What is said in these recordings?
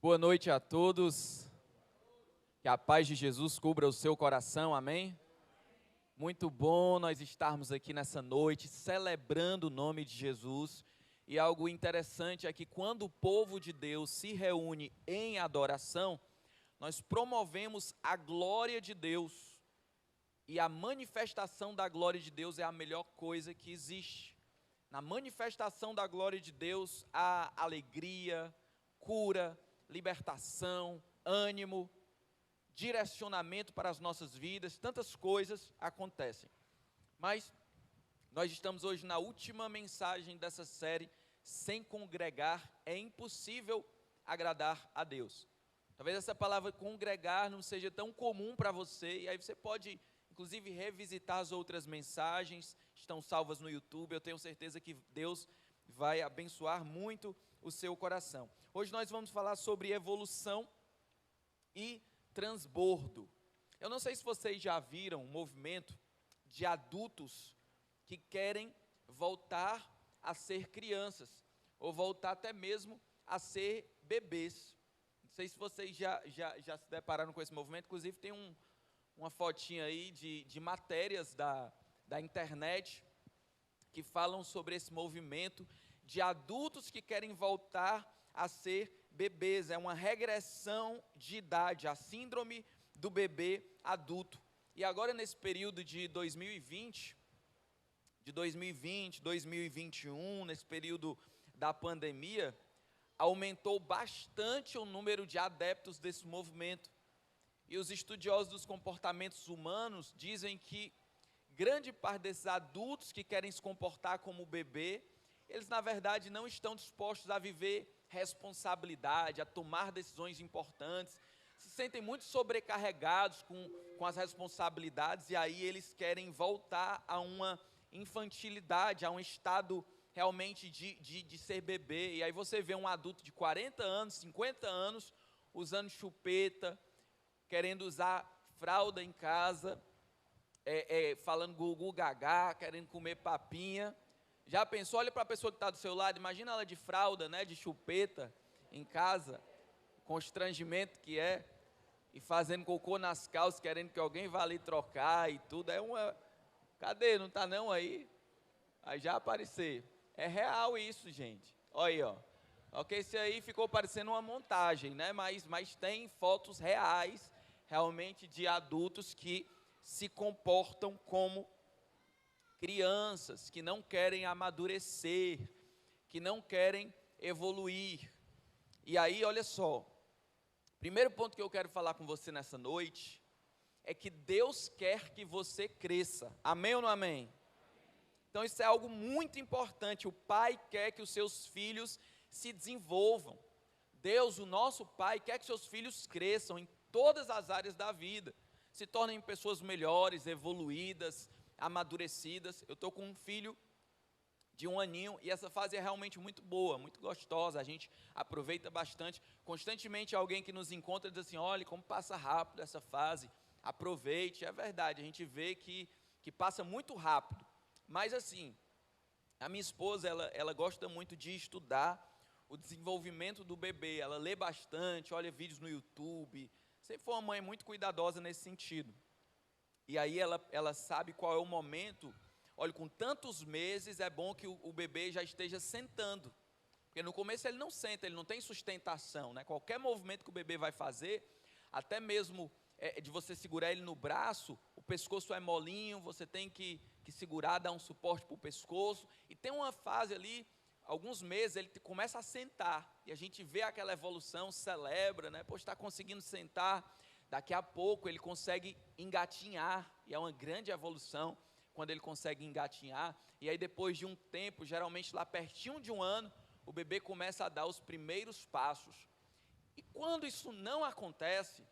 Boa noite a todos, que a paz de Jesus cubra o seu coração, amém? Muito bom nós estarmos aqui nessa noite, celebrando o nome de Jesus, e algo interessante é que quando o povo de Deus se reúne em adoração, nós promovemos a glória de Deus, e a manifestação da glória de Deus é a melhor coisa que existe. Na manifestação da glória de Deus há alegria, cura, libertação, ânimo, direcionamento para as nossas vidas, tantas coisas acontecem. Mas nós estamos hoje na última mensagem dessa série, sem congregar é impossível agradar a Deus. Talvez essa palavra congregar não seja tão comum para você, e aí você pode inclusive revisitar as outras mensagens, estão salvas no YouTube, eu tenho certeza que Deus vai abençoar muito o seu coração. Hoje nós vamos falar sobre evolução e transbordo. Eu não sei se vocês já viram um movimento de adultos que querem voltar a ser crianças, ou voltar até mesmo a ser bebês. Não sei se vocês já se depararam com esse movimento, inclusive tem uma fotinha aí de matérias da internet que falam sobre esse movimento de adultos que querem voltar a ser bebês. É uma regressão de idade, a síndrome do bebê adulto. E agora nesse período de 2020, 2021, nesse período da pandemia, aumentou bastante o número de adeptos desse movimento. E os estudiosos dos comportamentos humanos dizem que grande parte desses adultos que querem se comportar como bebê, eles na verdade não estão dispostos a viver responsabilidade, a tomar decisões importantes, se sentem muito sobrecarregados com as responsabilidades, e aí eles querem voltar a uma infantilidade, a um estado realmente de ser bebê. E aí você vê um adulto de 40 anos, 50 anos, usando chupeta, querendo usar fralda em casa, falando gugu gagá, querendo comer papinha. Já pensou? Olha para a pessoa que está do seu lado, imagina ela de fralda, né, de chupeta em casa, constrangimento que é, e fazendo cocô nas calças, querendo que alguém vá ali trocar e tudo. Cadê? Não está não aí? Aí já aparecer. É real isso, gente. Olha aí, ó. Ok, esse aí ficou parecendo uma montagem, né? Mas tem fotos reais, realmente, de adultos que se comportam como crianças, que não querem amadurecer, que não querem evoluir. E aí, olha só, primeiro ponto que eu quero falar com você nessa noite, é que Deus quer que você cresça, amém ou não amém? Então isso é algo muito importante, o Pai quer que os seus filhos se desenvolvam. Deus, o nosso Pai, quer que seus filhos cresçam em todas as áreas da vida, se tornem pessoas melhores, evoluídas, amadurecidas. Eu estou com um filho de 1 aninho, e essa fase é realmente muito boa, muito gostosa, a gente aproveita bastante. Constantemente alguém que nos encontra diz assim: olha como passa rápido essa fase, aproveite. É verdade, a gente vê que passa muito rápido, mas assim, a minha esposa, ela gosta muito de estudar o desenvolvimento do bebê, ela lê bastante, olha vídeos no YouTube, sempre foi uma mãe muito cuidadosa nesse sentido. E aí ela sabe qual é o momento. Olha, com tantos meses é bom que o bebê já esteja sentando, porque no começo ele não senta, ele não tem sustentação, né? Qualquer movimento que o bebê vai fazer, até mesmo de você segurar ele no braço, o pescoço é molinho, você tem que segurar, dar um suporte para o pescoço, e tem uma fase ali, alguns meses, ele começa a sentar, e a gente vê aquela evolução, celebra, né? Poxa, está conseguindo sentar. Daqui a pouco ele consegue engatinhar, e é uma grande evolução quando ele consegue engatinhar. E aí depois de um tempo, geralmente lá pertinho de 1 ano, o bebê começa a dar os primeiros passos. E quando isso não acontece,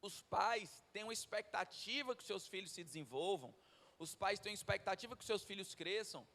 os pais têm uma expectativa que seus filhos se desenvolvam, os pais têm uma expectativa que seus filhos cresçam.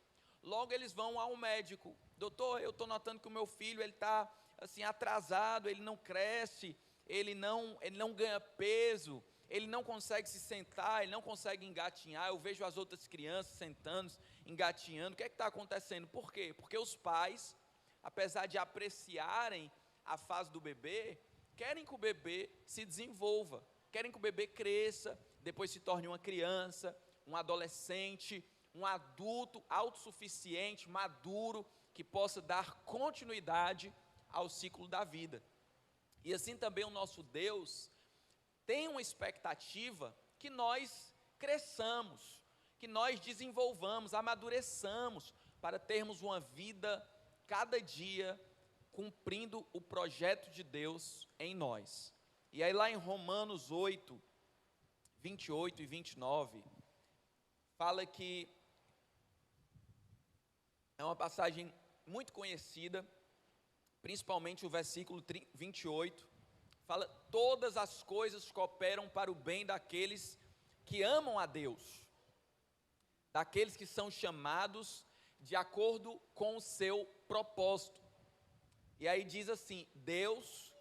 Logo eles vão ao médico: doutor, eu estou notando que o meu filho está assim, atrasado, ele não cresce, ele não ganha peso, ele não consegue se sentar, ele não consegue engatinhar. Eu vejo as outras crianças sentando, engatinhando. O que é que está acontecendo? Por quê? Porque os pais, apesar de apreciarem a fase do bebê, querem que o bebê se desenvolva, querem que o bebê cresça, depois se torne uma criança, um adolescente, um adulto autossuficiente, maduro, que possa dar continuidade ao ciclo da vida. E assim também o nosso Deus tem uma expectativa que nós cresçamos, que nós desenvolvamos, amadureçamos, para termos uma vida cada dia cumprindo o projeto de Deus em nós. E aí lá em Romanos 8, 28 e 29, fala que é uma passagem muito conhecida, principalmente o versículo 28, fala: todas as coisas cooperam para o bem daqueles que amam a Deus, daqueles que são chamados de acordo com o seu propósito. E aí diz assim: Deus,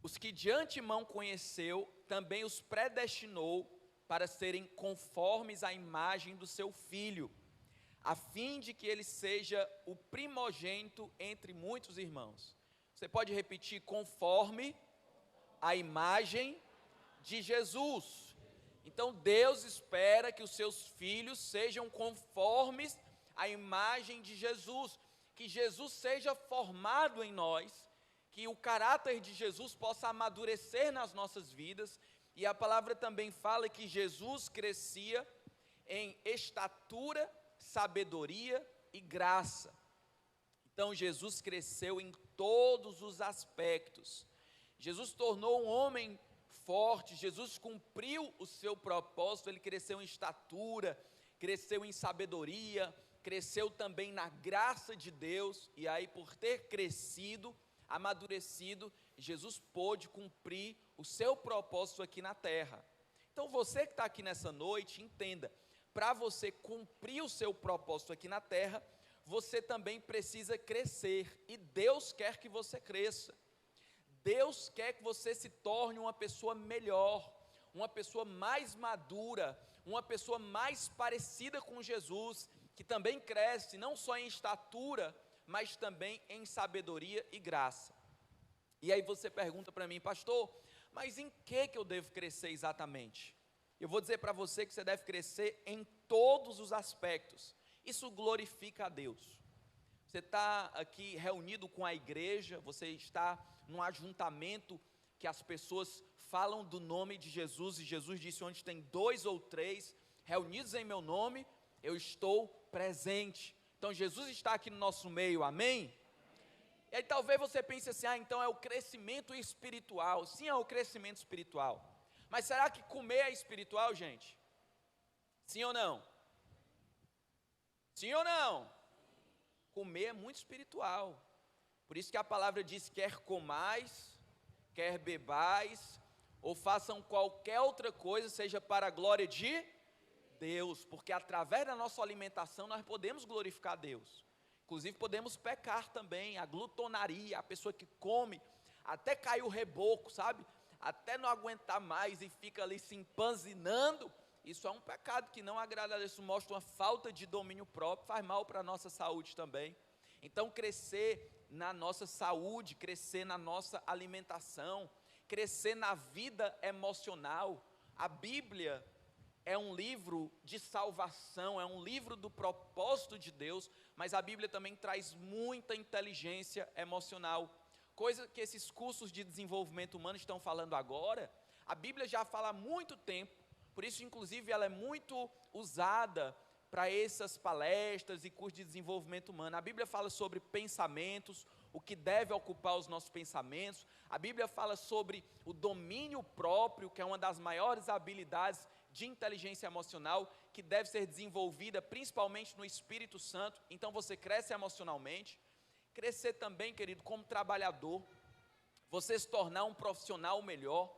os que de antemão conheceu, também os predestinou para serem conformes à imagem do seu Filho, a fim de que ele seja o primogênito entre muitos irmãos. Você pode repetir: conforme a imagem de Jesus. Então Deus espera que os seus filhos sejam conformes à imagem de Jesus, que Jesus seja formado em nós, que o caráter de Jesus possa amadurecer nas nossas vidas. E a palavra também fala que Jesus crescia em estatura, sabedoria e graça. Então Jesus cresceu em todos os aspectos. Jesus tornou um homem forte, Jesus cumpriu o seu propósito, ele cresceu em estatura, cresceu em sabedoria, cresceu também na graça de Deus. E aí, por ter crescido, amadurecido, Jesus pôde cumprir o seu propósito aqui na terra. Então você que está aqui nessa noite, entenda: para você cumprir o seu propósito aqui na terra, você também precisa crescer, e Deus quer que você cresça. Deus quer que você se torne uma pessoa melhor, uma pessoa mais madura, uma pessoa mais parecida com Jesus, que também cresce não só em estatura, mas também em sabedoria e graça. E aí você pergunta para mim: pastor, mas em que eu devo crescer exatamente? Eu vou dizer para você que você deve crescer em todos os aspectos. Isso glorifica a Deus. Você está aqui reunido com a igreja, você está num ajuntamento que as pessoas falam do nome de Jesus, e Jesus disse: onde tem 2 ou 3 reunidos em meu nome, eu estou presente. Então Jesus está aqui no nosso meio, amém? E aí talvez você pense assim: então é o crescimento espiritual. Sim, é o crescimento espiritual. Mas será que comer é espiritual, gente? Sim ou não? Sim ou não? Comer é muito espiritual. Por isso que a palavra diz: quer comais, quer bebais, ou façam qualquer outra coisa, seja para a glória de Deus. Porque através da nossa alimentação nós podemos glorificar a Deus. Inclusive podemos pecar também. A glutonaria, a pessoa que come até cair o reboco, sabe? Até não aguentar mais e fica ali se empanzinando. Isso é um pecado que não agrada a Deus. Isso mostra uma falta de domínio próprio, faz mal para a nossa saúde também. Então crescer na nossa saúde, crescer na nossa alimentação, crescer na vida emocional. A Bíblia é um livro de salvação, é um livro do propósito de Deus, mas a Bíblia também traz muita inteligência emocional, coisa que esses cursos de desenvolvimento humano estão falando agora. A Bíblia já fala há muito tempo, por isso inclusive ela é muito usada para essas palestras e cursos de desenvolvimento humano. A Bíblia fala sobre pensamentos, o que deve ocupar os nossos pensamentos. A Bíblia fala sobre o domínio próprio, que é uma das maiores habilidades de inteligência emocional, que deve ser desenvolvida principalmente no Espírito Santo. Então você cresce emocionalmente. Crescer também, querido, como trabalhador, você se tornar um profissional melhor,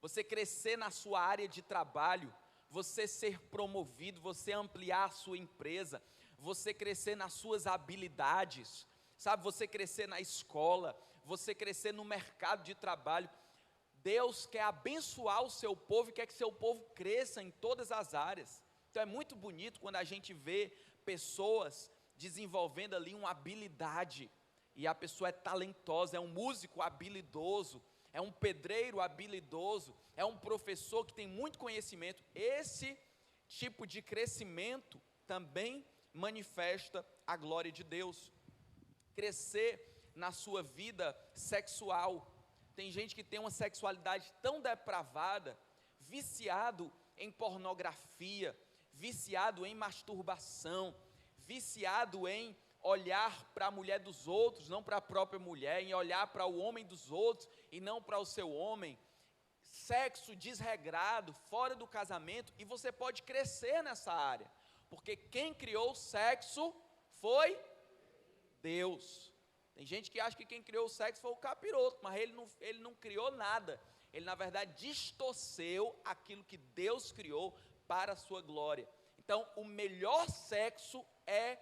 você crescer na sua área de trabalho, você ser promovido, você ampliar a sua empresa, você crescer nas suas habilidades, sabe, você crescer na escola, você crescer no mercado de trabalho. Deus quer abençoar o seu povo e quer que seu povo cresça em todas as áreas. Então é muito bonito quando a gente vê pessoas desenvolvendo ali uma habilidade. e a pessoa é talentosa, é um músico habilidoso, é um pedreiro habilidoso, é um professor que tem muito conhecimento. Esse tipo de crescimento também manifesta a glória de Deus. Crescer na sua vida sexual. Tem gente que tem uma sexualidade tão depravada, viciado em pornografia, viciado em masturbação, viciado em olhar para a mulher dos outros, não para a própria mulher, em olhar para o homem dos outros e não para o seu homem, sexo desregrado, fora do casamento, e você pode crescer nessa área, porque quem criou o sexo foi Deus. Tem gente que acha que quem criou o sexo foi o capiroto, mas ele não criou nada, ele na verdade distorceu aquilo que Deus criou para a sua glória. Então o melhor sexo é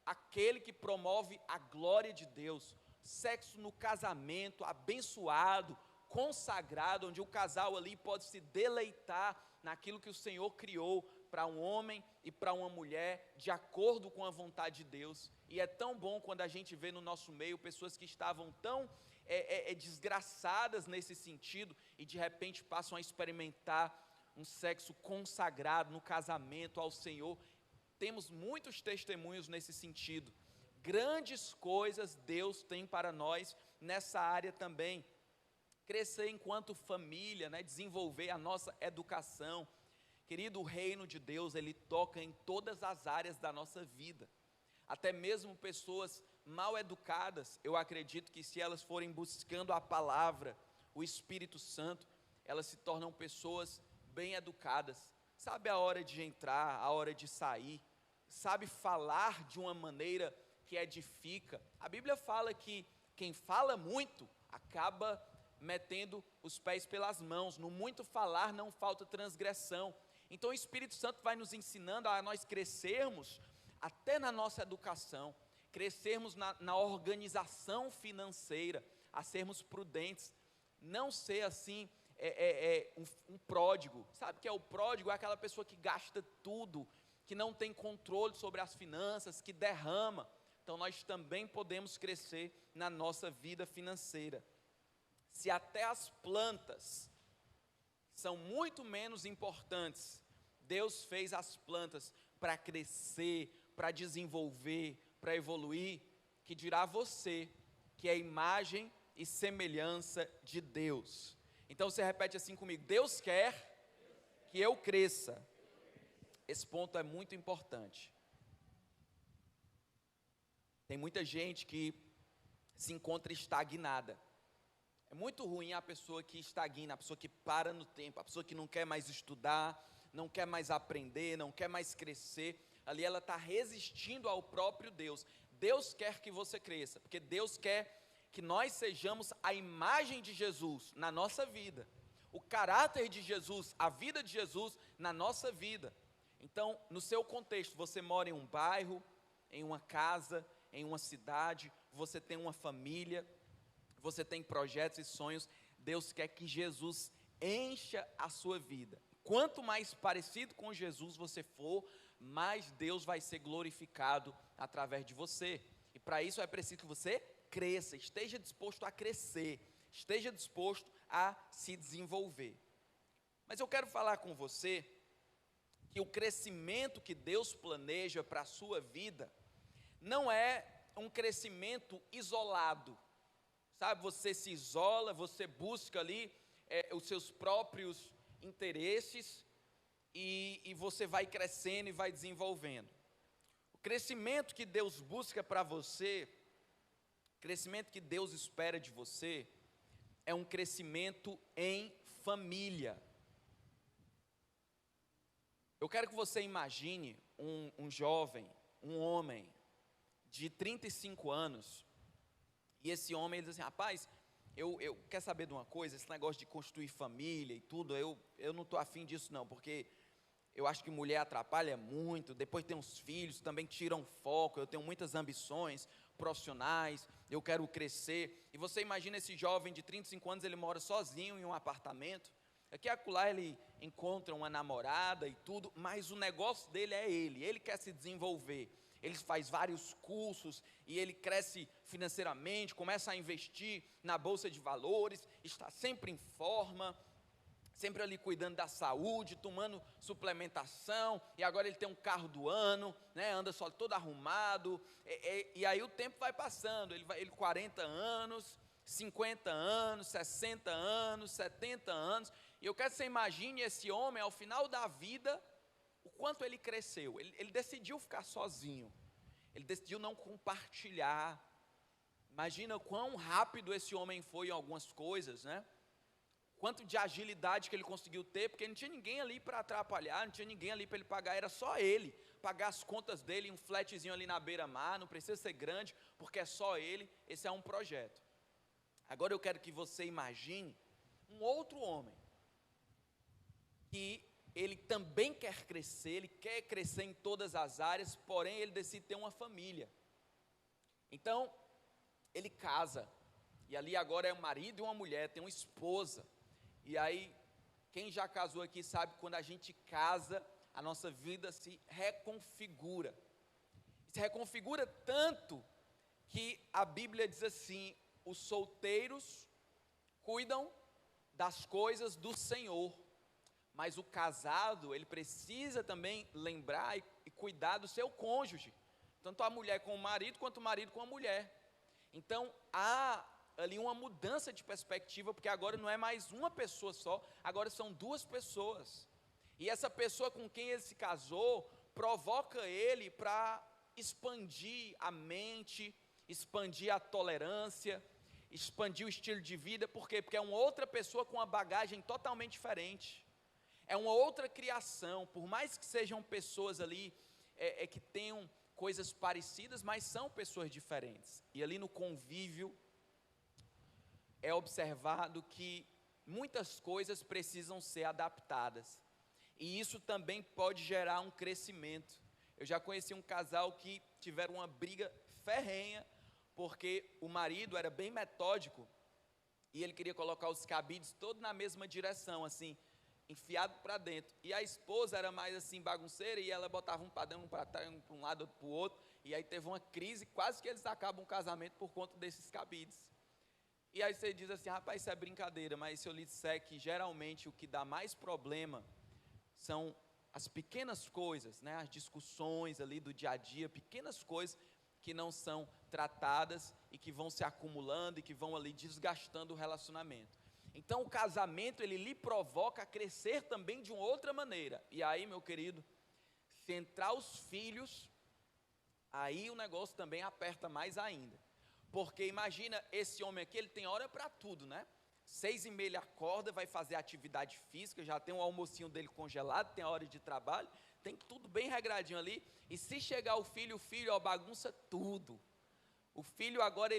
aquele que promove a glória de Deus, sexo no casamento, abençoado, consagrado, onde o casal ali pode se deleitar naquilo que o Senhor criou para um homem e para uma mulher, de acordo com a vontade de Deus. E é tão bom quando a gente vê no nosso meio pessoas que estavam tão desgraçadas nesse sentido, e de repente passam a experimentar um sexo consagrado no casamento ao Senhor. Temos muitos testemunhos nesse sentido. Grandes coisas Deus tem para nós nessa área também. Crescer enquanto família, desenvolver a nossa educação. Querido, o reino de Deus, ele toca em todas as áreas da nossa vida. Até mesmo pessoas mal educadas, eu acredito que se elas forem buscando a palavra, o Espírito Santo, elas se tornam pessoas bem educadas. Sabe a hora de entrar, a hora de sair, sabe falar de uma maneira que edifica. A Bíblia fala que quem fala muito acaba metendo os pés pelas mãos. No muito falar não falta transgressão. Então o Espírito Santo vai nos ensinando a nós crescermos até na nossa educação, crescermos na organização financeira, a sermos prudentes, não ser assim um pródigo. Sabe o que é o pródigo? É aquela pessoa que gasta tudo, que não tem controle sobre as finanças, que derrama. Então nós também podemos crescer na nossa vida financeira. Se até as plantas são muito menos importantes, Deus fez as plantas para crescer, para desenvolver, para evoluir, que dirá você, que é imagem e semelhança de Deus. Então você repete assim comigo: Deus quer que eu cresça. Esse ponto é muito importante. Tem muita gente que se encontra estagnada. É muito ruim a pessoa que estagna, a pessoa que para no tempo, a pessoa que não quer mais estudar, não quer mais aprender, não quer mais crescer. Ali ela está resistindo ao próprio Deus. Deus quer que você cresça, porque Deus quer que nós sejamos a imagem de Jesus na nossa vida, o caráter de Jesus, a vida de Jesus na nossa vida. Então, no seu contexto, você mora em um bairro, em uma casa, em uma cidade, você tem uma família, você tem projetos e sonhos. Deus quer que Jesus encha a sua vida. Quanto mais parecido com Jesus você for, mais Deus vai ser glorificado através de você. E para isso é preciso que você cresça, esteja disposto a crescer, esteja disposto a se desenvolver. Mas eu quero falar com você que o crescimento que Deus planeja para a sua vida não é um crescimento isolado. Sabe, você se isola, você busca ali os seus próprios interesses e você vai crescendo e vai desenvolvendo. O crescimento que Deus busca para você, o crescimento que Deus espera de você, é um crescimento em família. Eu quero que você imagine um jovem, um homem de 35 anos, e esse homem, ele diz assim: rapaz, eu quero saber de uma coisa, esse negócio de construir família e tudo, eu não estou afim disso não, porque eu acho que mulher atrapalha muito, depois tem uns filhos, também tiram foco, eu tenho muitas ambições profissionais, eu quero crescer. E você imagina esse jovem de 35 anos, ele mora sozinho em um apartamento, aqui e acolá ele encontra uma namorada e tudo, mas o negócio dele é ele quer se desenvolver, ele faz vários cursos e ele cresce financeiramente, começa a investir na bolsa de valores, está sempre em forma, sempre ali cuidando da saúde, tomando suplementação, e agora ele tem um carro do ano, né, anda só todo arrumado, e aí o tempo vai passando, ele 40 anos, 50 anos, 60 anos, 70 anos, e eu quero que você imagine esse homem ao final da vida, o quanto ele cresceu. Ele decidiu ficar sozinho, ele decidiu não compartilhar. Imagina quão rápido esse homem foi em algumas coisas, né? Quanto de agilidade que ele conseguiu ter, porque não tinha ninguém ali para atrapalhar, não tinha ninguém ali para ele pagar, era só ele, pagar as contas dele, um flatzinho ali na beira-mar, não precisa ser grande, porque é só ele, esse é um projeto. Agora eu quero que você imagine um outro homem, que ele também quer crescer, ele quer crescer em todas as áreas, porém ele decide ter uma família. Então, ele casa, e ali agora é um marido e uma mulher, tem uma esposa. E aí, quem já casou aqui sabe que quando a gente casa, a nossa vida se reconfigura. Se reconfigura tanto que a Bíblia diz assim: os solteiros cuidam das coisas do Senhor, mas o casado, ele precisa também lembrar e cuidar do seu cônjuge, tanto a mulher com o marido, quanto o marido com a mulher. Então, há ali uma mudança de perspectiva, porque agora não é mais uma pessoa só, agora são duas pessoas, e essa pessoa com quem ele se casou, provoca ele para expandir a mente, expandir a tolerância, expandir o estilo de vida. Por quê? Porque é uma outra pessoa com uma bagagem totalmente diferente, é uma outra criação, por mais que sejam pessoas ali, que tenham coisas parecidas, mas são pessoas diferentes, e ali no convívio, é observado que muitas coisas precisam ser adaptadas, e isso também pode gerar um crescimento. Eu já conheci um casal que tiveram uma briga ferrenha, porque o marido era bem metódico, e ele queria colocar os cabides todos na mesma direção, assim, enfiado para dentro, e a esposa era mais assim bagunceira, e ela botava um padrão para trás, um para um lado, outro para o outro, e aí teve uma crise, quase que eles acabam o casamento por conta desses cabides. E aí você diz assim: rapaz, isso é brincadeira, mas se eu lhe disser que geralmente o que dá mais problema são as pequenas coisas, né, as discussões ali do dia a dia, pequenas coisas que não são tratadas e que vão se acumulando e que vão ali desgastando o relacionamento. Então o casamento, ele lhe provoca a crescer também de uma outra maneira. E aí, meu querido, se entrar os filhos, aí o negócio também aperta mais ainda. Porque imagina, esse homem aqui, ele tem hora para tudo, né? 6h30 ele acorda, vai fazer atividade física, já tem um almocinho dele congelado, tem a hora de trabalho, tem tudo bem regradinho ali. E se chegar o filho, ó, bagunça tudo. O filho agora,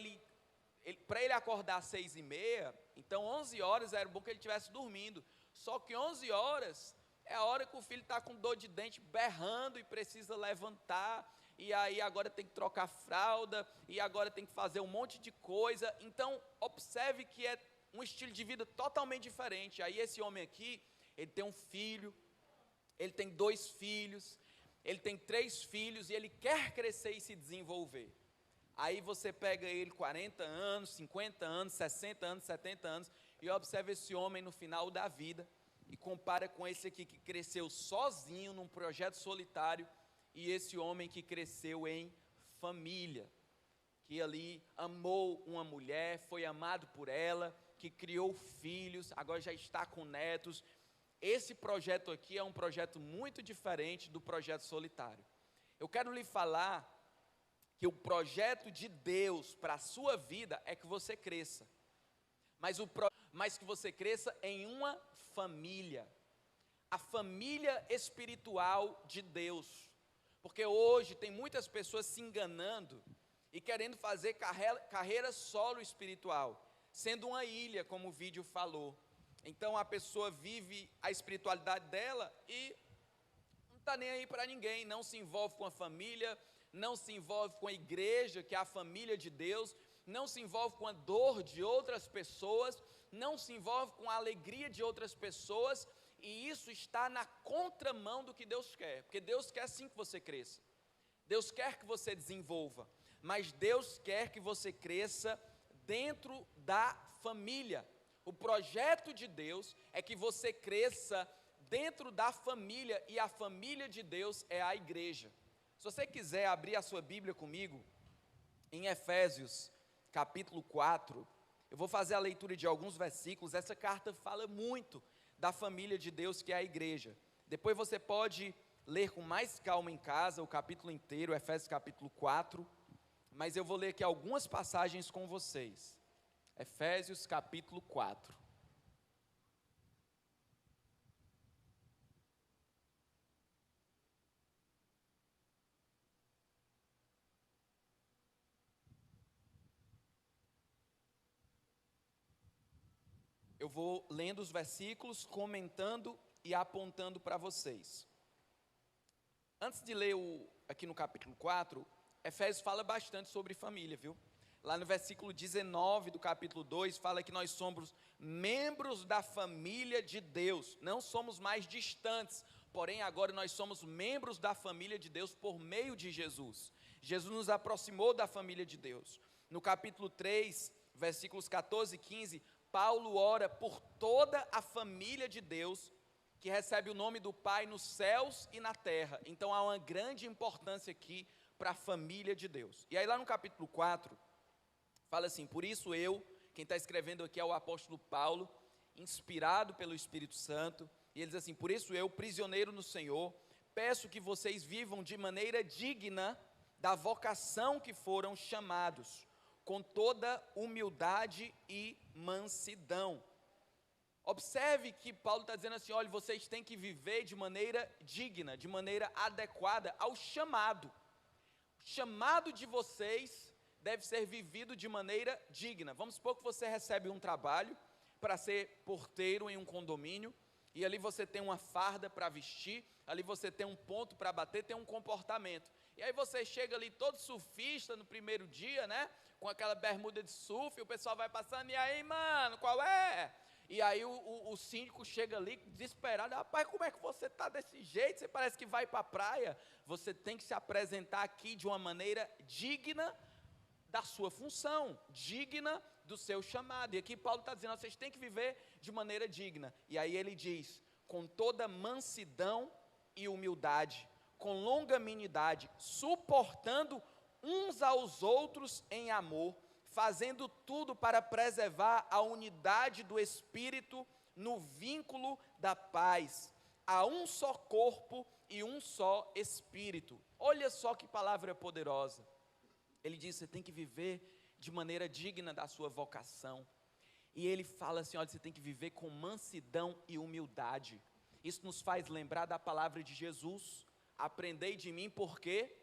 para ele acordar às 6h30, então 11 horas era bom que ele estivesse dormindo. Só que 11 horas é a hora que o filho está com dor de dente, berrando e precisa levantar. E aí agora tem que trocar fralda, e agora tem que fazer um monte de coisa. Então, observe que é um estilo de vida totalmente diferente. Aí esse homem aqui, ele tem um filho, ele tem 2 filhos, ele tem 3 filhos, e ele quer crescer e se desenvolver. Aí você pega ele 40 anos, 50 anos, 60 anos, 70 anos, e observa esse homem no final da vida, e compara com esse aqui que cresceu sozinho num projeto solitário, e esse homem que cresceu em família, que ali amou uma mulher, foi amado por ela, que criou filhos, agora já está com netos. Esse projeto aqui é um projeto muito diferente do projeto solitário. Eu quero lhe falar que o projeto de Deus para a sua vida é que você cresça, mas que você cresça em uma família, a família espiritual de Deus. Porque hoje tem muitas pessoas se enganando e querendo fazer carreira solo espiritual, sendo uma ilha, como o vídeo falou. Então a pessoa vive a espiritualidade dela e não está nem aí para ninguém, não se envolve com a família, não se envolve com a igreja, que é a família de Deus, não se envolve com a dor de outras pessoas, não se envolve com a alegria de outras pessoas. E isso está na contramão do que Deus quer, porque Deus quer sim que você cresça. Deus quer que você desenvolva, mas Deus quer que você cresça dentro da família. O projeto de Deus é que você cresça dentro da família, e a família de Deus é a igreja. Se você quiser abrir a sua Bíblia comigo, em Efésios, capítulo 4, eu vou fazer a leitura de alguns versículos. Essa carta fala muito da família de Deus, que é a igreja. Depois você pode ler com mais calma em casa o capítulo inteiro, Efésios capítulo 4, mas eu vou ler aqui algumas passagens com vocês. Efésios capítulo 4. Eu vou lendo os versículos, comentando e apontando para vocês. Antes de ler aqui no capítulo 4, Efésios fala bastante sobre família, viu? Lá no versículo 19 do capítulo 2, fala que nós somos membros da família de Deus. Não somos mais distantes, porém agora nós somos membros da família de Deus por meio de Jesus. Jesus nos aproximou da família de Deus. No capítulo 3, versículos 14 e 15, Paulo ora por toda a família de Deus, que recebe o nome do Pai nos céus e na terra. Então há uma grande importância aqui para a família de Deus. E aí lá no capítulo 4, fala assim: por isso quem está escrevendo aqui é o apóstolo Paulo, inspirado pelo Espírito Santo, e ele diz assim: por isso eu, prisioneiro no Senhor, peço que vocês vivam de maneira digna da vocação que foram chamados, com toda humildade e mansidão. Observe que Paulo está dizendo assim: olha, vocês têm que viver de maneira digna, de maneira adequada ao chamado. O chamado de vocês deve ser vivido de maneira digna. Vamos supor que você recebe um trabalho para ser porteiro em um condomínio, e ali você tem uma farda para vestir, ali você tem um ponto para bater, tem um comportamento. E aí você chega ali todo surfista no primeiro dia, né? Com aquela bermuda de surf, e o pessoal vai passando: e aí, mano, qual é? E aí o síndico chega ali desesperado: rapaz, como é que você está desse jeito? Você parece que vai para a praia. Você tem que se apresentar aqui de uma maneira digna da sua função, digna do seu chamado. E aqui Paulo está dizendo: vocês têm que viver de maneira digna. E aí ele diz: com toda mansidão e humildade, com longanimidade, suportando uns aos outros em amor, fazendo tudo para preservar a unidade do Espírito no vínculo da paz. Há um só corpo e um só Espírito. Olha só que palavra poderosa. Ele diz: você tem que viver de maneira digna da sua vocação. E ele fala assim: olha, você tem que viver com mansidão e humildade. Isso nos faz lembrar da palavra de Jesus: aprendei de mim, porque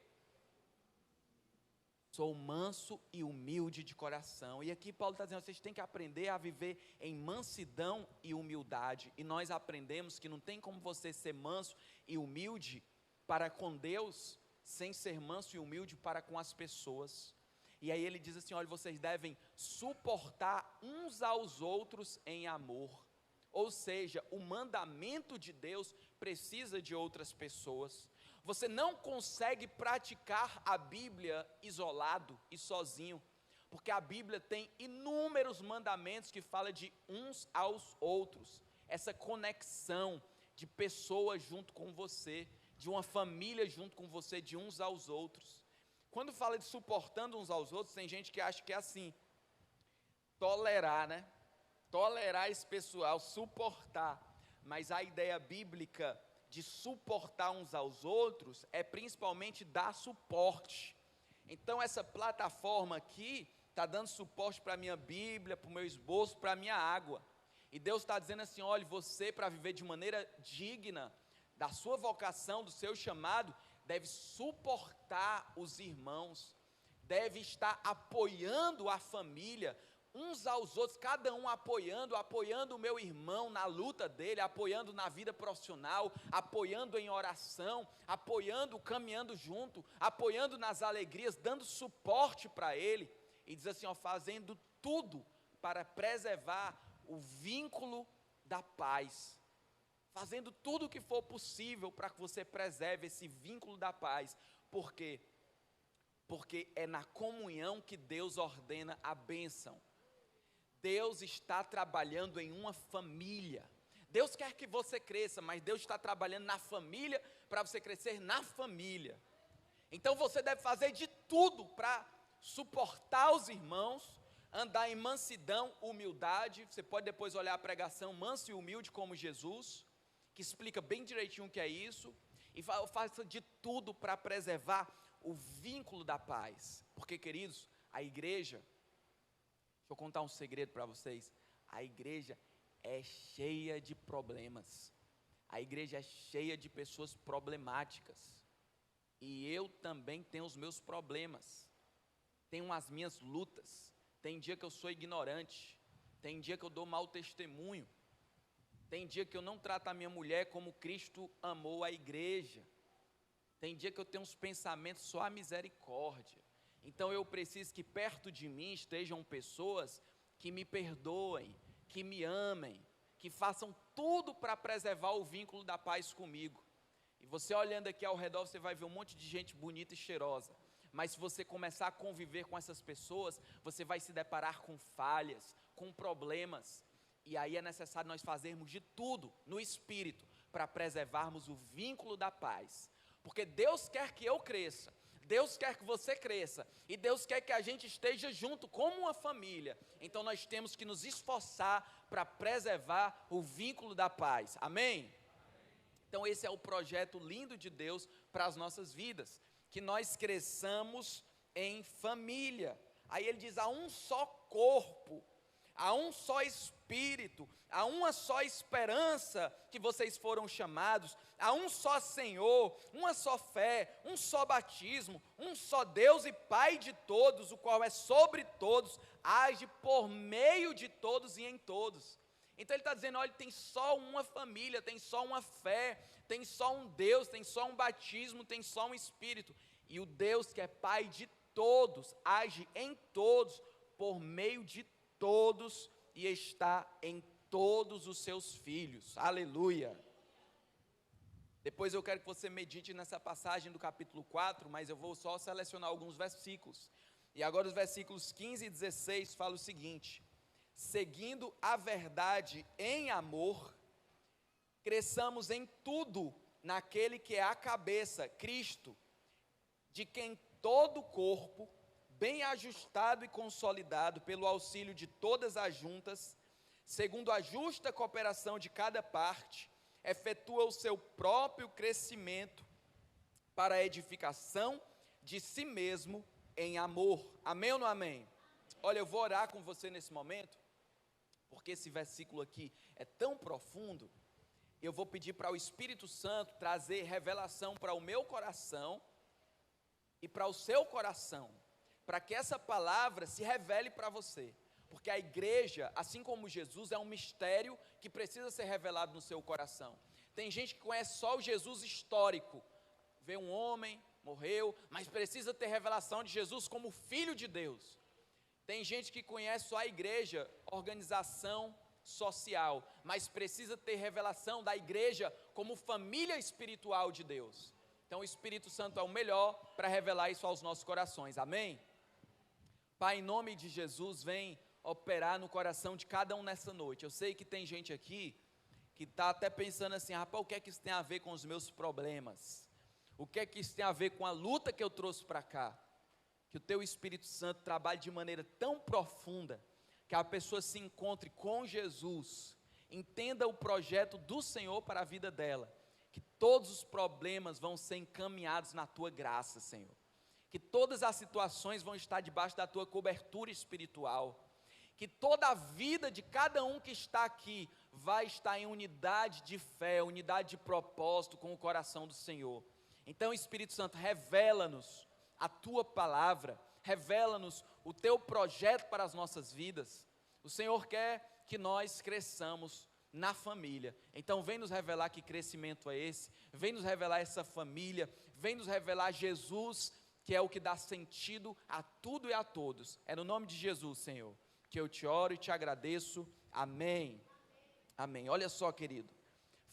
sou manso e humilde de coração. E aqui Paulo está dizendo: vocês têm que aprender a viver em mansidão e humildade. E nós aprendemos que não tem como você ser manso e humilde para com Deus, sem ser manso e humilde para com as pessoas. E aí ele diz assim: olha, vocês devem suportar uns aos outros em amor. Ou seja, o mandamento de Deus precisa de outras pessoas. Você não consegue praticar a Bíblia isolado e sozinho, porque a Bíblia tem inúmeros mandamentos que falam de uns aos outros, essa conexão de pessoas junto com você, de uma família junto com você, de uns aos outros. Quando fala de suportando uns aos outros, tem gente que acha que é assim, tolerar, né? Tolerar esse pessoal, suportar. Mas a ideia bíblica de suportar uns aos outros é principalmente dar suporte. Então essa plataforma aqui está dando suporte para a minha Bíblia, para o meu esboço, para a minha água. E Deus está dizendo assim: olha, você, para viver de maneira digna da sua vocação, do seu chamado, deve suportar os irmãos, deve estar apoiando a família, uns aos outros, cada um apoiando o meu irmão na luta dele, apoiando na vida profissional, apoiando em oração, apoiando, caminhando junto, apoiando nas alegrias, dando suporte para ele. E diz assim, ó, fazendo tudo para preservar o vínculo da paz, fazendo tudo o que for possível para que você preserve esse vínculo da paz. Por quê? porque é na comunhão que Deus ordena a bênção. Deus está trabalhando em uma família. Deus quer que você cresça, mas Deus está trabalhando na família para você crescer na família. Então você deve fazer de tudo para suportar os irmãos, andar em mansidão, humildade. Você pode depois olhar a pregação manso e humilde como Jesus, que explica bem direitinho o que é isso. E faça de tudo para preservar o vínculo da paz. Porque, queridos, a igreja, deixa eu contar um segredo para vocês. A igreja é cheia de problemas. A igreja é cheia de pessoas problemáticas. E eu também tenho os meus problemas. Tenho as minhas lutas. Tem dia que eu sou ignorante. Tem dia que eu dou mau testemunho. Tem dia que eu não trato a minha mulher como Cristo amou a igreja. Tem dia que eu tenho uns pensamentos só a misericórdia. Então eu preciso que perto de mim estejam pessoas que me perdoem, que me amem, que façam tudo para preservar o vínculo da paz comigo. E você olhando aqui ao redor, você vai ver um monte de gente bonita e cheirosa. Mas se você começar a conviver com essas pessoas, você vai se deparar com falhas, com problemas. E aí é necessário nós fazermos de tudo no Espírito para preservarmos o vínculo da paz. Porque Deus quer que eu cresça, Deus quer que você cresça, e Deus quer que a gente esteja junto como uma família. Então nós temos que nos esforçar para preservar o vínculo da paz, amém? Então esse é o projeto lindo de Deus para as nossas vidas, que nós cresçamos em família. Aí ele diz, há um só corpo, há um só Espírito, há uma só esperança que vocês foram chamados, há um só Senhor, uma só fé, um só batismo, um só Deus e Pai de todos, o qual é sobre todos, age por meio de todos e em todos. Então ele está dizendo, olha, tem só uma família, tem só uma fé, tem só um Deus, tem só um batismo, tem só um Espírito. E o Deus que é Pai de todos, age em todos, por meio de todos, e está em todos os seus filhos, aleluia. Depois eu quero que você medite nessa passagem do capítulo 4, mas eu vou só selecionar alguns versículos. E agora os versículos 15 e 16 falam o seguinte: seguindo a verdade em amor, cresçamos em tudo naquele que é a cabeça, Cristo, de quem todo o corpo, bem ajustado e consolidado pelo auxílio de todas as juntas, segundo a justa cooperação de cada parte, efetua o seu próprio crescimento para a edificação de si mesmo em amor. Amém ou não amém? Olha, eu vou orar com você nesse momento, porque esse versículo aqui é tão profundo. Eu vou pedir para o Espírito Santo trazer revelação para o meu coração e para o seu coração, para que essa palavra se revele para você, porque a igreja, assim como Jesus, é um mistério que precisa ser revelado no seu coração. Tem gente que conhece só o Jesus histórico, vê um homem, morreu, mas precisa ter revelação de Jesus como Filho de Deus. Tem gente que conhece só a igreja, organização social, mas precisa ter revelação da igreja como família espiritual de Deus. Então o Espírito Santo é o melhor para revelar isso aos nossos corações, amém? Pai, em nome de Jesus, vem operar no coração de cada um nessa noite. Eu sei que tem gente aqui que está até pensando assim, rapaz, o que é que isso tem a ver com os meus problemas? O que é que isso tem a ver com a luta que eu trouxe para cá? Que o teu Espírito Santo trabalhe de maneira tão profunda, que a pessoa se encontre com Jesus, entenda o projeto do Senhor para a vida dela, que todos os problemas vão ser encaminhados na tua graça, Senhor. Que todas as situações vão estar debaixo da tua cobertura espiritual, que toda a vida de cada um que está aqui vai estar em unidade de fé, unidade de propósito com o coração do Senhor. Então, Espírito Santo, revela-nos a tua palavra, revela-nos o teu projeto para as nossas vidas. O Senhor quer que nós cresçamos na família. Então vem nos revelar que crescimento é esse, vem nos revelar essa família, vem nos revelar Jesus, que é o que dá sentido a tudo e a todos. É no nome de Jesus, Senhor, que eu te oro e te agradeço. Amém. Amém. Olha só, querido,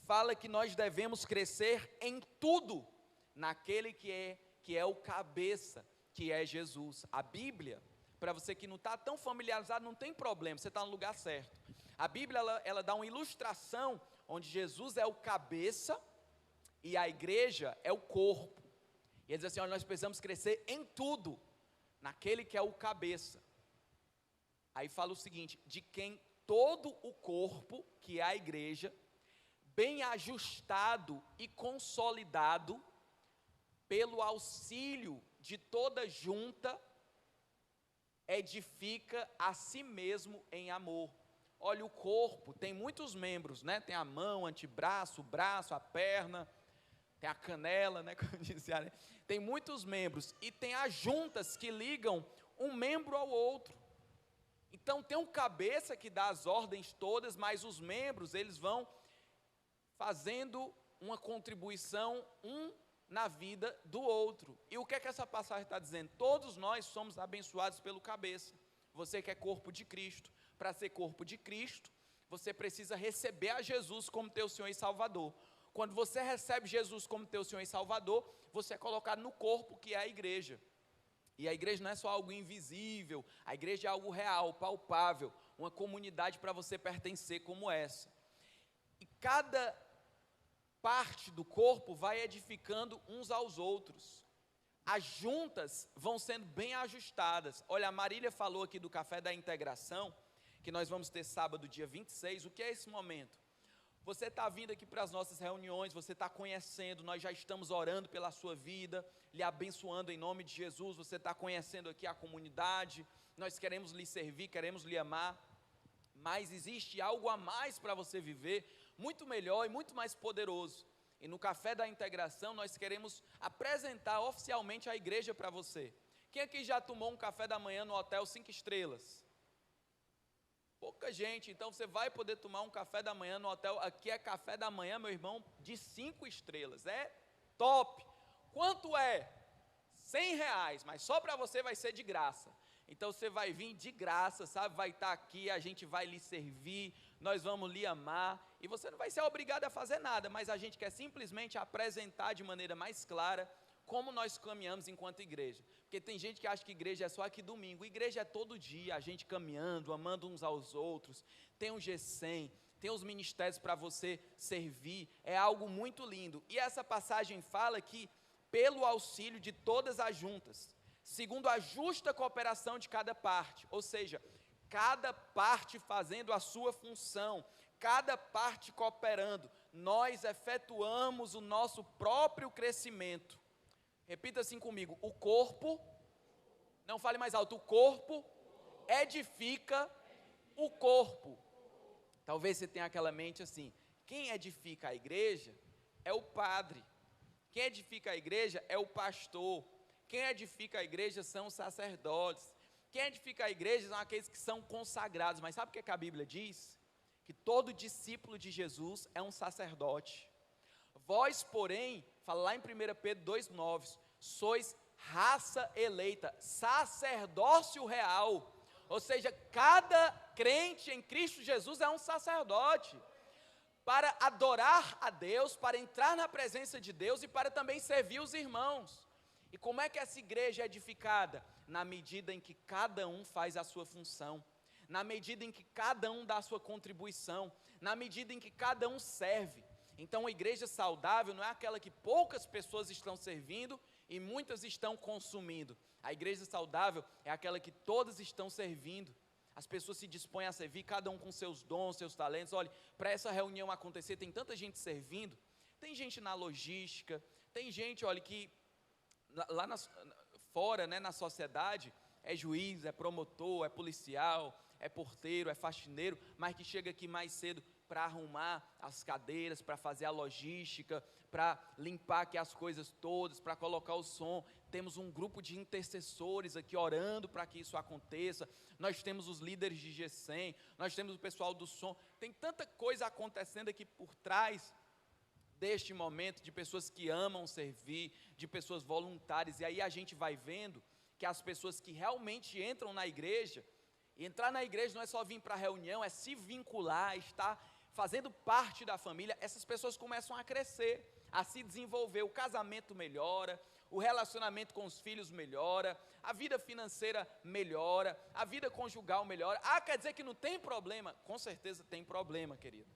fala que nós devemos crescer em tudo naquele que é o cabeça, que é Jesus. A Bíblia, para você que não está tão familiarizado, não tem problema, você está no lugar certo. A Bíblia, ela dá uma ilustração onde Jesus é o cabeça e a igreja é o corpo. E ele diz assim, olha, nós precisamos crescer em tudo, naquele que é o cabeça. Aí fala o seguinte, de quem todo o corpo, que é a igreja, bem ajustado e consolidado, pelo auxílio de toda junta, edifica a si mesmo em amor. Olha, o corpo tem muitos membros, né? Tem a mão, antebraço, o braço, a perna, tem a canela, né? Como dizia, né? Tem muitos membros e tem as juntas que ligam um membro ao outro. Então tem um cabeça que dá as ordens todas, mas os membros, eles vão fazendo uma contribuição na vida do outro. E o que é que essa passagem está dizendo? Todos nós somos abençoados pelo cabeça. Você que é corpo de Cristo. Para ser corpo de Cristo, você precisa receber a Jesus como teu Senhor e Salvador. Quando você recebe Jesus como teu Senhor e Salvador, você é colocado no corpo que é a igreja. E a igreja não é só algo invisível, a igreja é algo real, palpável, uma comunidade para você pertencer como essa. E cada parte do corpo vai edificando uns aos outros. As juntas vão sendo bem ajustadas. Olha, a Marília falou aqui do café da integração, que nós vamos ter sábado, dia 26. O que é esse momento? Você está vindo aqui para as nossas reuniões, você está conhecendo, nós já estamos orando pela sua vida, lhe abençoando em nome de Jesus, você está conhecendo aqui a comunidade, nós queremos lhe servir, queremos lhe amar, mas existe algo a mais para você viver, muito melhor e muito mais poderoso. E no Café da Integração nós queremos apresentar oficialmente a igreja para você. Quem aqui já tomou um café da manhã no hotel 5 estrelas? Pouca gente, então você vai poder tomar um café da manhã no hotel. Aqui é café da manhã, meu irmão, de 5 estrelas, é top. Quanto é? R$100, mas só para você vai ser de graça. Então você vai vir de graça, sabe, vai estar aqui, a gente vai lhe servir, nós vamos lhe amar, e você não vai ser obrigado a fazer nada, mas a gente quer simplesmente apresentar de maneira mais clara como nós caminhamos enquanto igreja. Porque tem gente que acha que igreja é só aqui domingo. Igreja é todo dia, a gente caminhando, amando uns aos outros. Tem o G100, tem os ministérios para você servir. É algo muito lindo. E essa passagem fala que pelo auxílio de todas as juntas, segundo a justa cooperação de cada parte, ou seja, cada parte fazendo a sua função, cada parte cooperando, nós efetuamos o nosso próprio crescimento. Repita assim comigo, o corpo, não fale mais alto, o corpo edifica o corpo. Talvez você tenha aquela mente assim, quem edifica a igreja é o padre, quem edifica a igreja é o pastor, quem edifica a igreja são os sacerdotes, quem edifica a igreja são aqueles que são consagrados. Mas sabe o que a Bíblia diz? Que todo discípulo de Jesus é um sacerdote. Vós, porém, fala lá em 1 Pedro 2,9, sois raça eleita, sacerdócio real, ou seja, cada crente em Cristo Jesus é um sacerdote, para adorar a Deus, para entrar na presença de Deus e para também servir os irmãos. E como é que essa igreja é edificada? Na medida em que cada um faz a sua função, na medida em que cada um dá a sua contribuição, na medida em que cada um serve. Então a igreja saudável não é aquela que poucas pessoas estão servindo e muitas estão consumindo. A igreja saudável é aquela que todas estão servindo. As pessoas se dispõem a servir, cada um com seus dons, seus talentos. Olha, para essa reunião acontecer, tem tanta gente servindo. Tem gente na logística, tem gente, olha, que lá fora, né, na sociedade, é juiz, é promotor, é policial, é porteiro, é faxineiro, mas que chega aqui mais cedo para arrumar as cadeiras, para fazer a logística, para limpar aqui as coisas todas, para colocar o som. Temos um grupo de intercessores aqui orando para que isso aconteça. Nós temos os líderes de G100, nós temos o pessoal do som. Tem tanta coisa acontecendo aqui por trás deste momento, de pessoas que amam servir, de pessoas voluntárias. E aí a gente vai vendo que as pessoas que realmente entram na igreja, e entrar na igreja não é só vir para a reunião, é se vincular, estar fazendo parte da família. Essas pessoas começam a crescer, a se desenvolver, o casamento melhora, o relacionamento com os filhos melhora, a vida financeira melhora, a vida conjugal melhora. Ah, quer dizer que não tem problema? Com certeza tem problema, querido.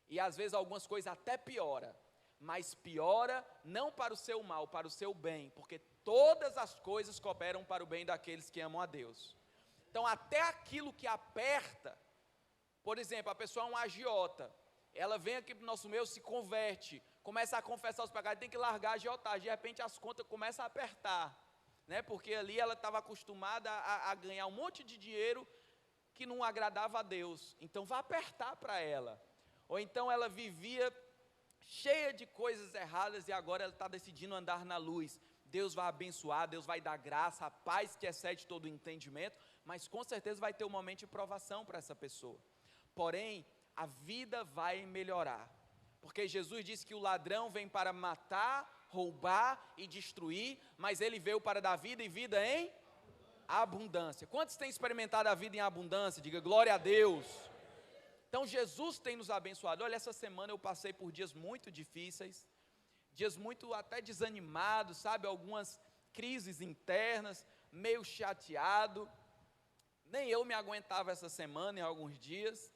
E às vezes algumas coisas até piora, mas piora não para o seu mal, para o seu bem, porque todas as coisas cooperam para o bem daqueles que amam a Deus. Então até aquilo que aperta, por exemplo, a pessoa é um agiota, ela vem aqui para o nosso meio, se converte, começa a confessar os pecados, tem que largar a agiotagem, de repente as contas começam a apertar, né? Porque ali ela estava acostumada a ganhar um monte de dinheiro que não agradava a Deus, então vai apertar para ela. Ou então ela vivia cheia de coisas erradas e agora ela está decidindo andar na luz. Deus vai abençoar, Deus vai dar graça, a paz que excede todo o entendimento, mas com certeza vai ter um momento de provação para essa pessoa. Porém, a vida vai melhorar, porque Jesus disse que o ladrão vem para matar, roubar e destruir, mas ele veio para dar vida e vida em abundância. Quantos têm experimentado a vida em abundância? Diga glória a Deus. Então Jesus tem nos abençoado. Olha, essa semana eu passei por dias muito difíceis, dias muito até desanimados, sabe, algumas crises internas, meio chateado, nem eu me aguentava essa semana em alguns dias,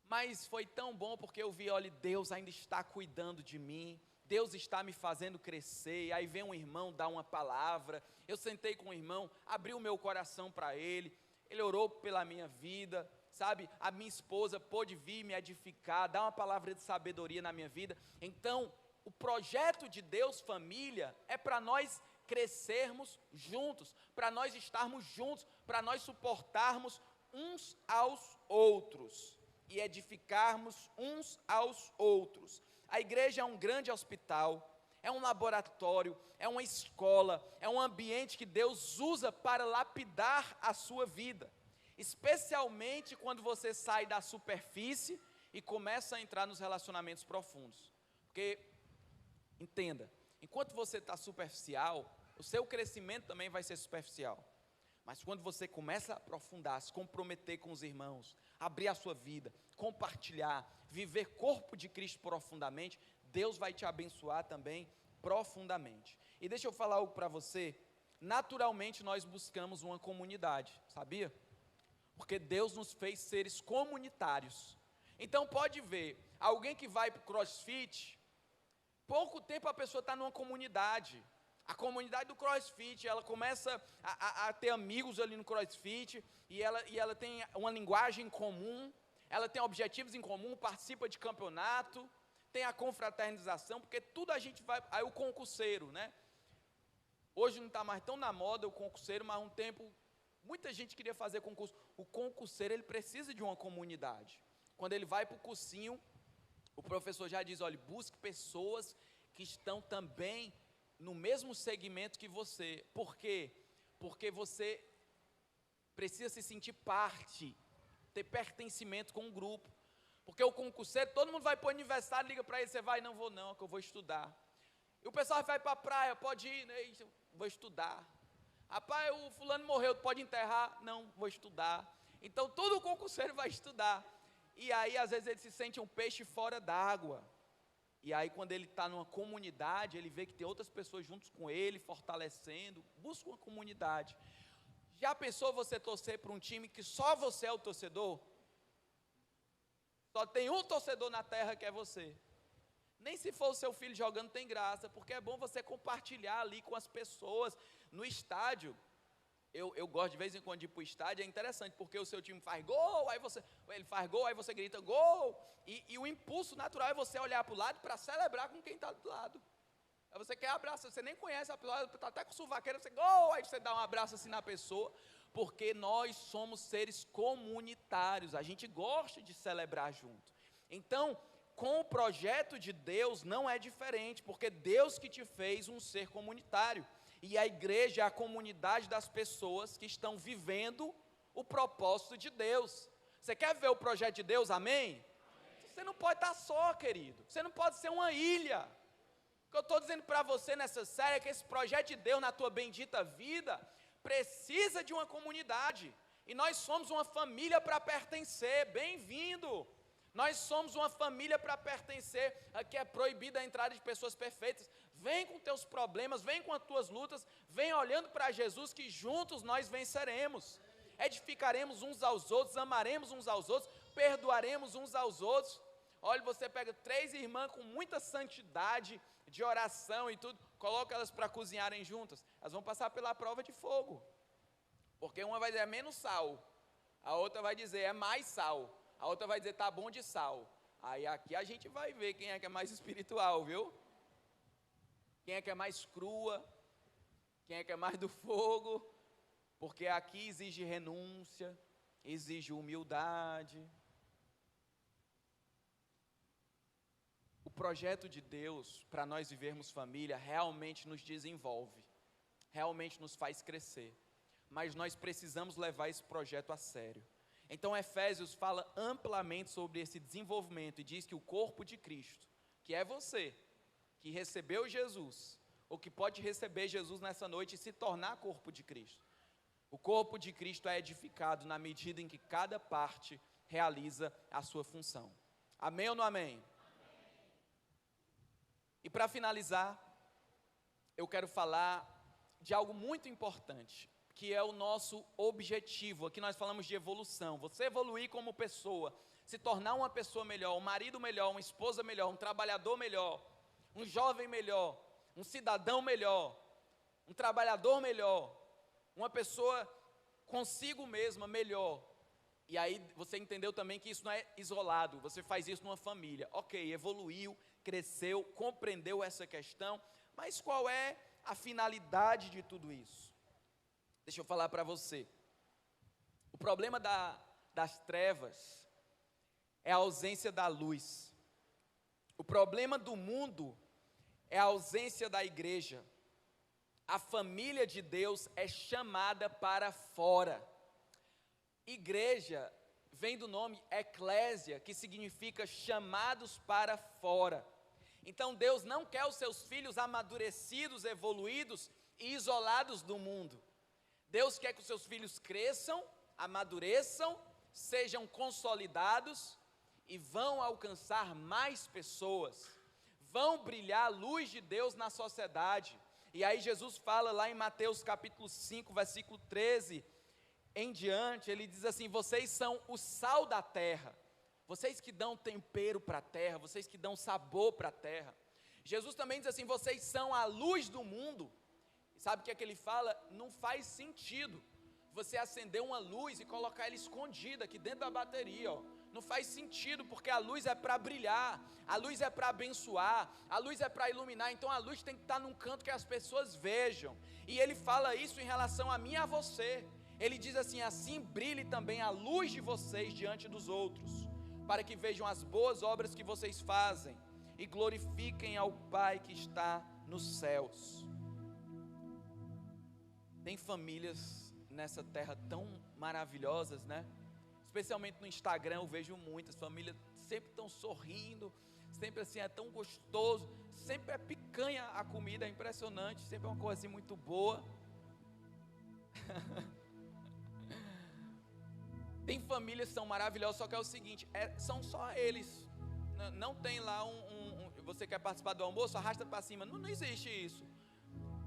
mas foi tão bom porque eu vi, olha, Deus ainda está cuidando de mim, Deus está me fazendo crescer. Aí vem um irmão dar uma palavra, eu sentei com o irmão, abri o meu coração para ele orou pela minha vida, sabe, a minha esposa pôde vir me edificar, dar uma palavra de sabedoria na minha vida. Então, o projeto de Deus, família, é para nós crescermos juntos, para nós estarmos juntos, para nós suportarmos uns aos outros e edificarmos uns aos outros. A igreja é um grande hospital, é um laboratório, é uma escola, é um ambiente que Deus usa para lapidar a sua vida, especialmente quando você sai da superfície e começa a entrar nos relacionamentos profundos. Porque, entenda, enquanto você está superficial, o seu crescimento também vai ser superficial. Mas quando você começa a aprofundar, se comprometer com os irmãos, abrir a sua vida, compartilhar, viver corpo de Cristo profundamente, Deus vai te abençoar também profundamente. E deixa eu falar algo para você, naturalmente nós buscamos uma comunidade, sabia? Porque Deus nos fez seres comunitários. Então pode ver, alguém que vai para o CrossFit, pouco tempo a pessoa está numa comunidade. A comunidade do CrossFit, ela começa a ter amigos ali no CrossFit, e ela tem uma linguagem comum, ela tem objetivos em comum, participa de campeonato, tem a confraternização, porque tudo a gente vai. Aí o concurseiro, né? Hoje não está mais tão na moda o concurseiro, mas há um tempo muita gente queria fazer concurso. O concurseiro, ele precisa de uma comunidade. Quando ele vai para o cursinho, o professor já diz, olha, busque pessoas que estão também no mesmo segmento que você. Por quê? Porque você precisa se sentir parte, ter pertencimento com um grupo. Porque o concurseiro, todo mundo vai para o aniversário, liga para ele, você vai? Não vou não, é que eu vou estudar. E o pessoal vai para a praia, pode ir, né? Vou estudar. Rapaz, o fulano morreu, pode enterrar? Não, vou estudar. Então todo concurseiro vai estudar. E aí às vezes ele se sente um peixe fora d'água. E aí quando ele está numa comunidade, ele vê que tem outras pessoas juntos com ele, fortalecendo, busca uma comunidade. Já pensou você torcer para um time que só você é o torcedor? Só tem um torcedor na terra que é você. Nem se for o seu filho jogando tem graça, porque é bom você compartilhar ali com as pessoas. No estádio, eu gosto de vez em quando de ir para o estádio, é interessante, porque o seu time faz gol, ele faz gol, aí você grita gol, e o impulso natural é você olhar para o lado para celebrar com quem está do lado. Aí você quer abraçar, você nem conhece a pessoa, está até com suvaqueira, você gol, aí você dá um abraço assim na pessoa, porque nós somos seres comunitários, a gente gosta de celebrar junto. Então, com o projeto de Deus não é diferente, porque Deus que te fez um ser comunitário, e a igreja é a comunidade das pessoas que estão vivendo o propósito de Deus. Você quer ver o projeto de Deus, amém? Você não pode estar só, querido, você não pode ser uma ilha. O que eu estou dizendo para você nessa série é que esse projeto de Deus na tua bendita vida precisa de uma comunidade, e nós somos uma família para pertencer. Bem-vindo, Nós somos uma família para pertencer. Aqui é proibida a entrada de pessoas perfeitas. Vem com teus problemas, vem com as tuas lutas, vem olhando para Jesus, que juntos nós venceremos. Edificaremos uns aos outros, amaremos uns aos outros, perdoaremos uns aos outros. Olha, você pega 3 irmãs com muita santidade, de oração e tudo, coloca elas para cozinharem juntas, elas vão passar pela prova de fogo, porque uma vai dizer é menos sal, a outra vai dizer é mais sal, a outra vai dizer tá bom de sal. Aí aqui a gente vai ver quem é que é mais espiritual, viu? Quem é que é mais crua, quem é que é mais do fogo, porque aqui exige renúncia, exige humildade. O projeto de Deus para nós vivermos família realmente nos desenvolve, realmente nos faz crescer, mas nós precisamos levar esse projeto a sério. Então Efésios fala amplamente sobre esse desenvolvimento e diz que o corpo de Cristo, que é você, que recebeu Jesus, ou que pode receber Jesus nessa noite e se tornar corpo de Cristo. O corpo de Cristo é edificado na medida em que cada parte realiza a sua função. Amém ou não amém? E para finalizar, eu quero falar de algo muito importante, que é o nosso objetivo. Aqui nós falamos de evolução, você evoluir como pessoa, se tornar uma pessoa melhor, um marido melhor, uma esposa melhor, um trabalhador melhor, um jovem melhor, um cidadão melhor, um trabalhador melhor, uma pessoa consigo mesma melhor. E aí você entendeu também que isso não é isolado, você faz isso numa família. Ok, evoluiu, cresceu, compreendeu essa questão, mas qual é a finalidade de tudo isso? Deixa eu falar para você. O problema das trevas é a ausência da luz. O problema do mundo é a ausência da igreja. A família de Deus é chamada para fora. Igreja vem do nome eclésia, que significa chamados para fora. Então Deus não quer os seus filhos amadurecidos, evoluídos e isolados do mundo. Deus quer que os seus filhos cresçam, amadureçam, sejam consolidados e vão alcançar mais pessoas. Vão brilhar a luz de Deus na sociedade. E aí Jesus fala lá em Mateus capítulo 5, versículo 13 em diante, ele diz assim: vocês são o sal da terra, vocês que dão tempero para a terra, vocês que dão sabor para a terra. Jesus também diz assim: vocês são a luz do mundo. Sabe o que é que ele fala? Não faz sentido você acender uma luz e colocar ela escondida aqui dentro da bateria, ó. Não faz sentido, porque a luz é para brilhar, a luz é para abençoar, a luz é para iluminar. Então a luz tem que estar num canto que as pessoas vejam. E ele fala isso em relação a mim e a você. Ele diz assim: assim brilhe também a luz de vocês diante dos outros, para que vejam as boas obras que vocês fazem e glorifiquem ao Pai que está nos céus. Tem famílias nessa terra tão maravilhosas, né? Especialmente no Instagram eu vejo muitas famílias sempre estão sorrindo, sempre assim é tão gostoso, sempre é picanha a comida, é impressionante, sempre é uma coisa assim muito boa. Tem famílias que são maravilhosas, só que é o seguinte, são só eles, não tem lá você quer participar do almoço, arrasta para cima, não existe isso.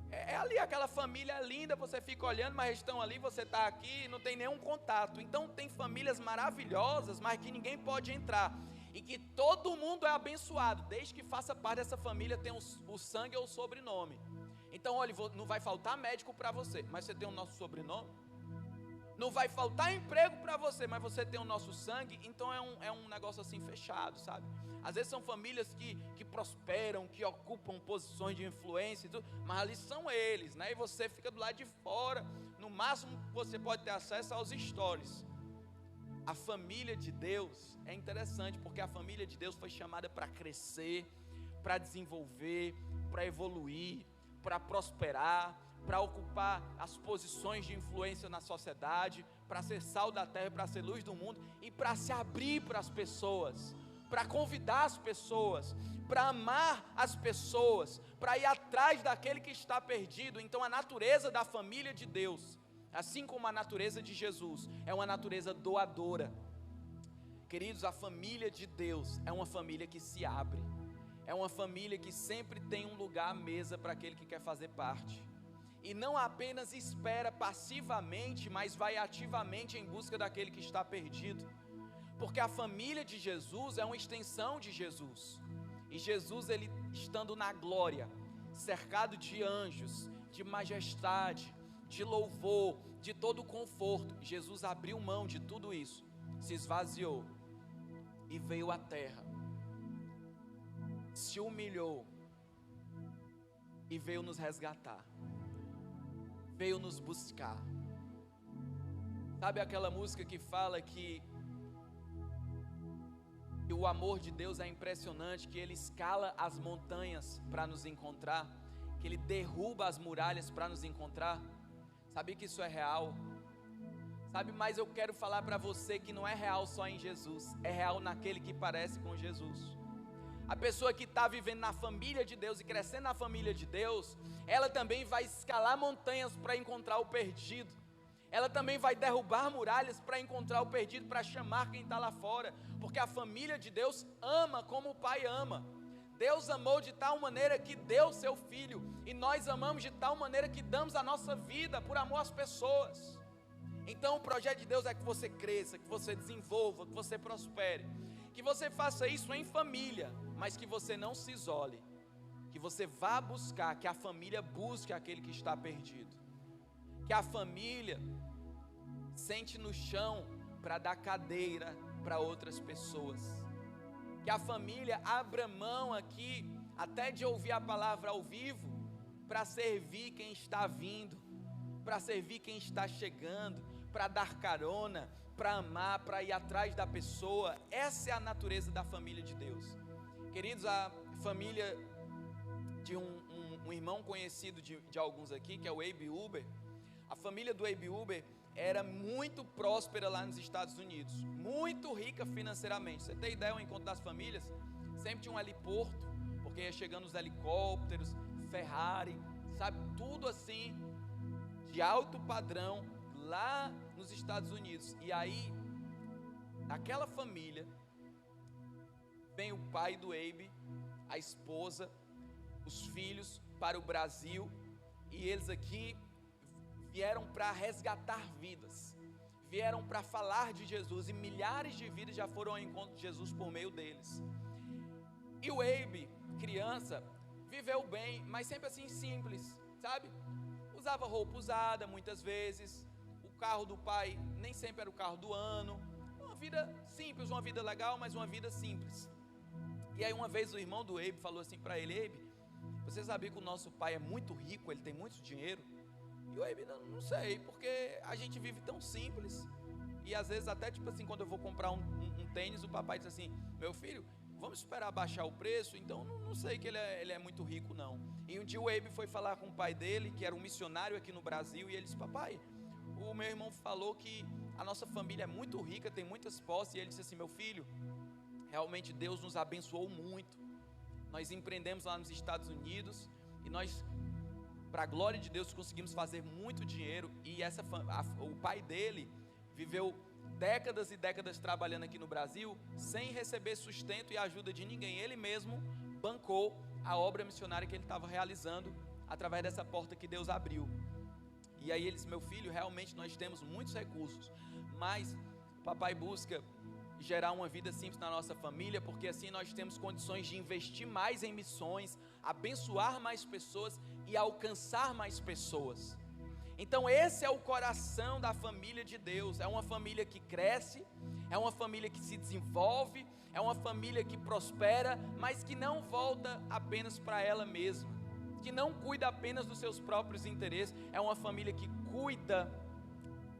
É ali aquela família linda, você fica olhando, mas eles estão ali, você está aqui, não tem nenhum contato. Então tem famílias maravilhosas, mas que ninguém pode entrar, e que todo mundo é abençoado, desde que faça parte dessa família, tem o sangue ou o sobrenome. Então olha, não vai faltar médico para você, mas você tem o nosso sobrenome. Não vai faltar emprego para você, mas você tem o nosso sangue. Então é um negócio assim fechado, sabe? Às vezes são famílias que prosperam, que ocupam posições de influência e tudo, mas ali são eles, né? E você fica do lado de fora. No máximo você pode ter acesso aos stories. A família de Deus é interessante, porque a família de Deus foi chamada para crescer, para desenvolver, para evoluir, para prosperar, para ocupar as posições de influência na sociedade, para ser sal da terra, para ser luz do mundo e para se abrir para as pessoas, para convidar as pessoas, para amar as pessoas, para ir atrás daquele que está perdido. Então a natureza da família de Deus, assim como a natureza de Jesus, é uma natureza doadora. Queridos, a família de Deus é uma família que se abre, é uma família que sempre tem um lugar à mesa para aquele que quer fazer parte, e não apenas espera passivamente, mas vai ativamente em busca daquele que está perdido, porque a família de Jesus é uma extensão de Jesus, e Jesus, ele estando na glória, cercado de anjos, de majestade, de louvor, de todo conforto, Jesus abriu mão de tudo isso, se esvaziou e veio à terra, se humilhou e veio nos resgatar, veio nos buscar. Sabe aquela música que fala que o amor de Deus é impressionante, que Ele escala as montanhas para nos encontrar, que Ele derruba as muralhas para nos encontrar? Sabe que isso é real? Sabe, mas eu quero falar para você que não é real só em Jesus, é real naquele que parece com Jesus. A pessoa que está vivendo na família de Deus e crescendo na família de Deus, ela também vai escalar montanhas para encontrar o perdido, ela também vai derrubar muralhas para encontrar o perdido, para chamar quem está lá fora, porque a família de Deus ama como o Pai ama. Deus amou de tal maneira que deu seu Filho, e nós amamos de tal maneira que damos a nossa vida por amor às pessoas. Então o projeto de Deus é que você cresça, que você desenvolva, que você prospere, que você faça isso em família, mas que você não se isole, que você vá buscar, que a família busque aquele que está perdido, que a família sente no chão para dar cadeira para outras pessoas, que a família abra mão aqui até de ouvir a palavra ao vivo, para servir quem está vindo, para servir quem está chegando, para dar carona, para amar, para ir atrás da pessoa. Essa é a natureza da família de Deus. Queridos, a família de um irmão conhecido de alguns aqui, que é o Abe Uber, a família do Abe Uber era muito próspera lá nos Estados Unidos, muito rica financeiramente. Você tem ideia, o encontro das famílias sempre tinha um heliporto, porque ia chegando os helicópteros, Ferrari, sabe, tudo assim, de alto padrão, lá nos Estados Unidos. E aí, naquela família, vem o pai do Abe, a esposa, os filhos para o Brasil, e eles aqui vieram para resgatar vidas, vieram para falar de Jesus, e milhares de vidas já foram ao encontro de Jesus por meio deles. E o Abe, criança, viveu bem, mas sempre assim simples, sabe? Usava roupa usada muitas vezes, o carro do pai nem sempre era o carro do ano, uma vida simples, uma vida legal, mas uma vida simples. E aí uma vez o irmão do Abe falou assim para ele: Abe, você sabia que o nosso pai é muito rico, ele tem muito dinheiro? E o Abe, não sei, porque a gente vive tão simples, e às vezes até tipo assim, quando eu vou comprar um tênis, o papai diz assim: meu filho, vamos esperar baixar o preço, então não sei que ele é muito rico não. E um dia o Abe foi falar com o pai dele, que era um missionário aqui no Brasil, e ele disse: papai, o meu irmão falou que a nossa família é muito rica, tem muitas posses. E ele disse assim: meu filho, realmente Deus nos abençoou muito, nós empreendemos lá nos Estados Unidos, e nós, para a glória de Deus, conseguimos fazer muito dinheiro. E o pai dele viveu décadas e décadas trabalhando aqui no Brasil, sem receber sustento e ajuda de ninguém. Ele mesmo bancou a obra missionária que ele estava realizando, através dessa porta que Deus abriu. E aí ele disse: meu filho, realmente nós temos muitos recursos, mas o papai busca gerar uma vida simples na nossa família, porque assim nós temos condições de investir mais em missões, abençoar mais pessoas e alcançar mais pessoas. Então esse é o coração da família de Deus. É uma família que cresce, é uma família que se desenvolve, é uma família que prospera, mas que não volta apenas para ela mesma, que não cuida apenas dos seus próprios interesses. É uma família que cuida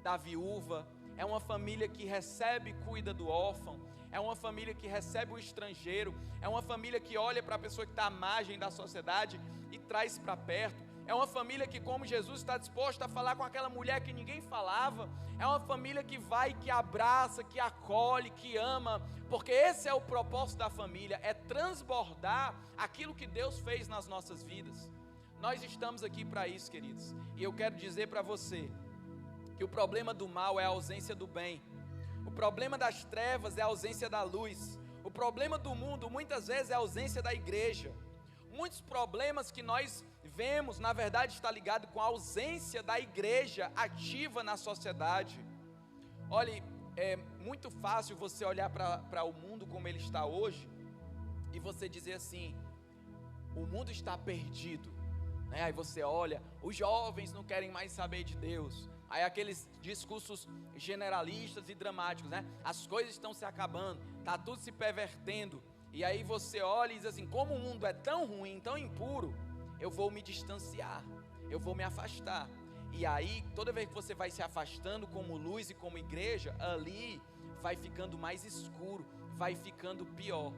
da viúva, é uma família que recebe e cuida do órfão, é uma família que recebe o estrangeiro, é uma família que olha para a pessoa que está à margem da sociedade e traz para perto. É uma família que, como Jesus, está disposto a falar com aquela mulher que ninguém falava. É uma família que vai, que abraça, que acolhe, que ama, porque esse é o propósito da família, é transbordar aquilo que Deus fez nas nossas vidas. Nós estamos aqui para isso, queridos, e eu quero dizer para você que o problema do mal é a ausência do bem. O problema das trevas é a ausência da luz. O problema do mundo muitas vezes é a ausência da igreja. Muitos problemas que nós vemos, na verdade, está ligado com a ausência da igreja ativa na sociedade. Olhe, é muito fácil você olhar para o mundo como ele está hoje e você dizer assim: o mundo está perdido, né? Aí você olha, os jovens não querem mais saber de Deus. Aí aqueles discursos generalistas e dramáticos, né? As coisas estão se acabando, está tudo se pervertendo. E aí você olha e diz assim: como o mundo é tão ruim, tão impuro, eu vou me distanciar, eu vou me afastar. E aí, toda vez que você vai se afastando como luz e como igreja, ali vai ficando mais escuro, vai ficando pior.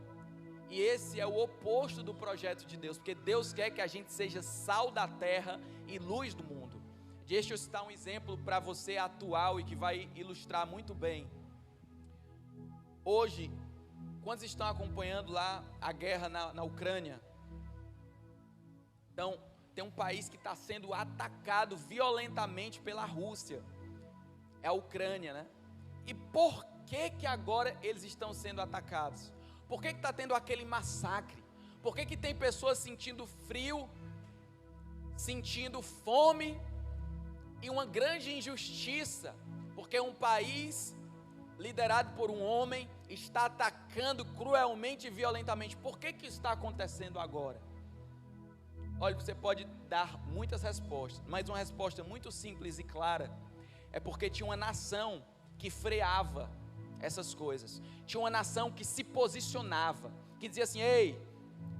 E esse é o oposto do projeto de Deus, porque Deus quer que a gente seja sal da terra e luz do mundo. Deixa eu citar um exemplo para você atual e que vai ilustrar muito bem. Hoje, quantos estão acompanhando lá a guerra na Ucrânia? Então, tem um país que está sendo atacado violentamente pela Rússia, é a Ucrânia, né? E por que agora eles estão sendo atacados? Por que está tendo aquele massacre? Por que tem pessoas sentindo frio, sentindo fome e uma grande injustiça? Porque um país liderado por um homem está atacando cruelmente e violentamente. Por que isso está acontecendo agora? Olha, você pode dar muitas respostas, mas uma resposta muito simples e clara é porque tinha uma nação que freava essas coisas. Tinha uma nação que se posicionava, que dizia assim: ei,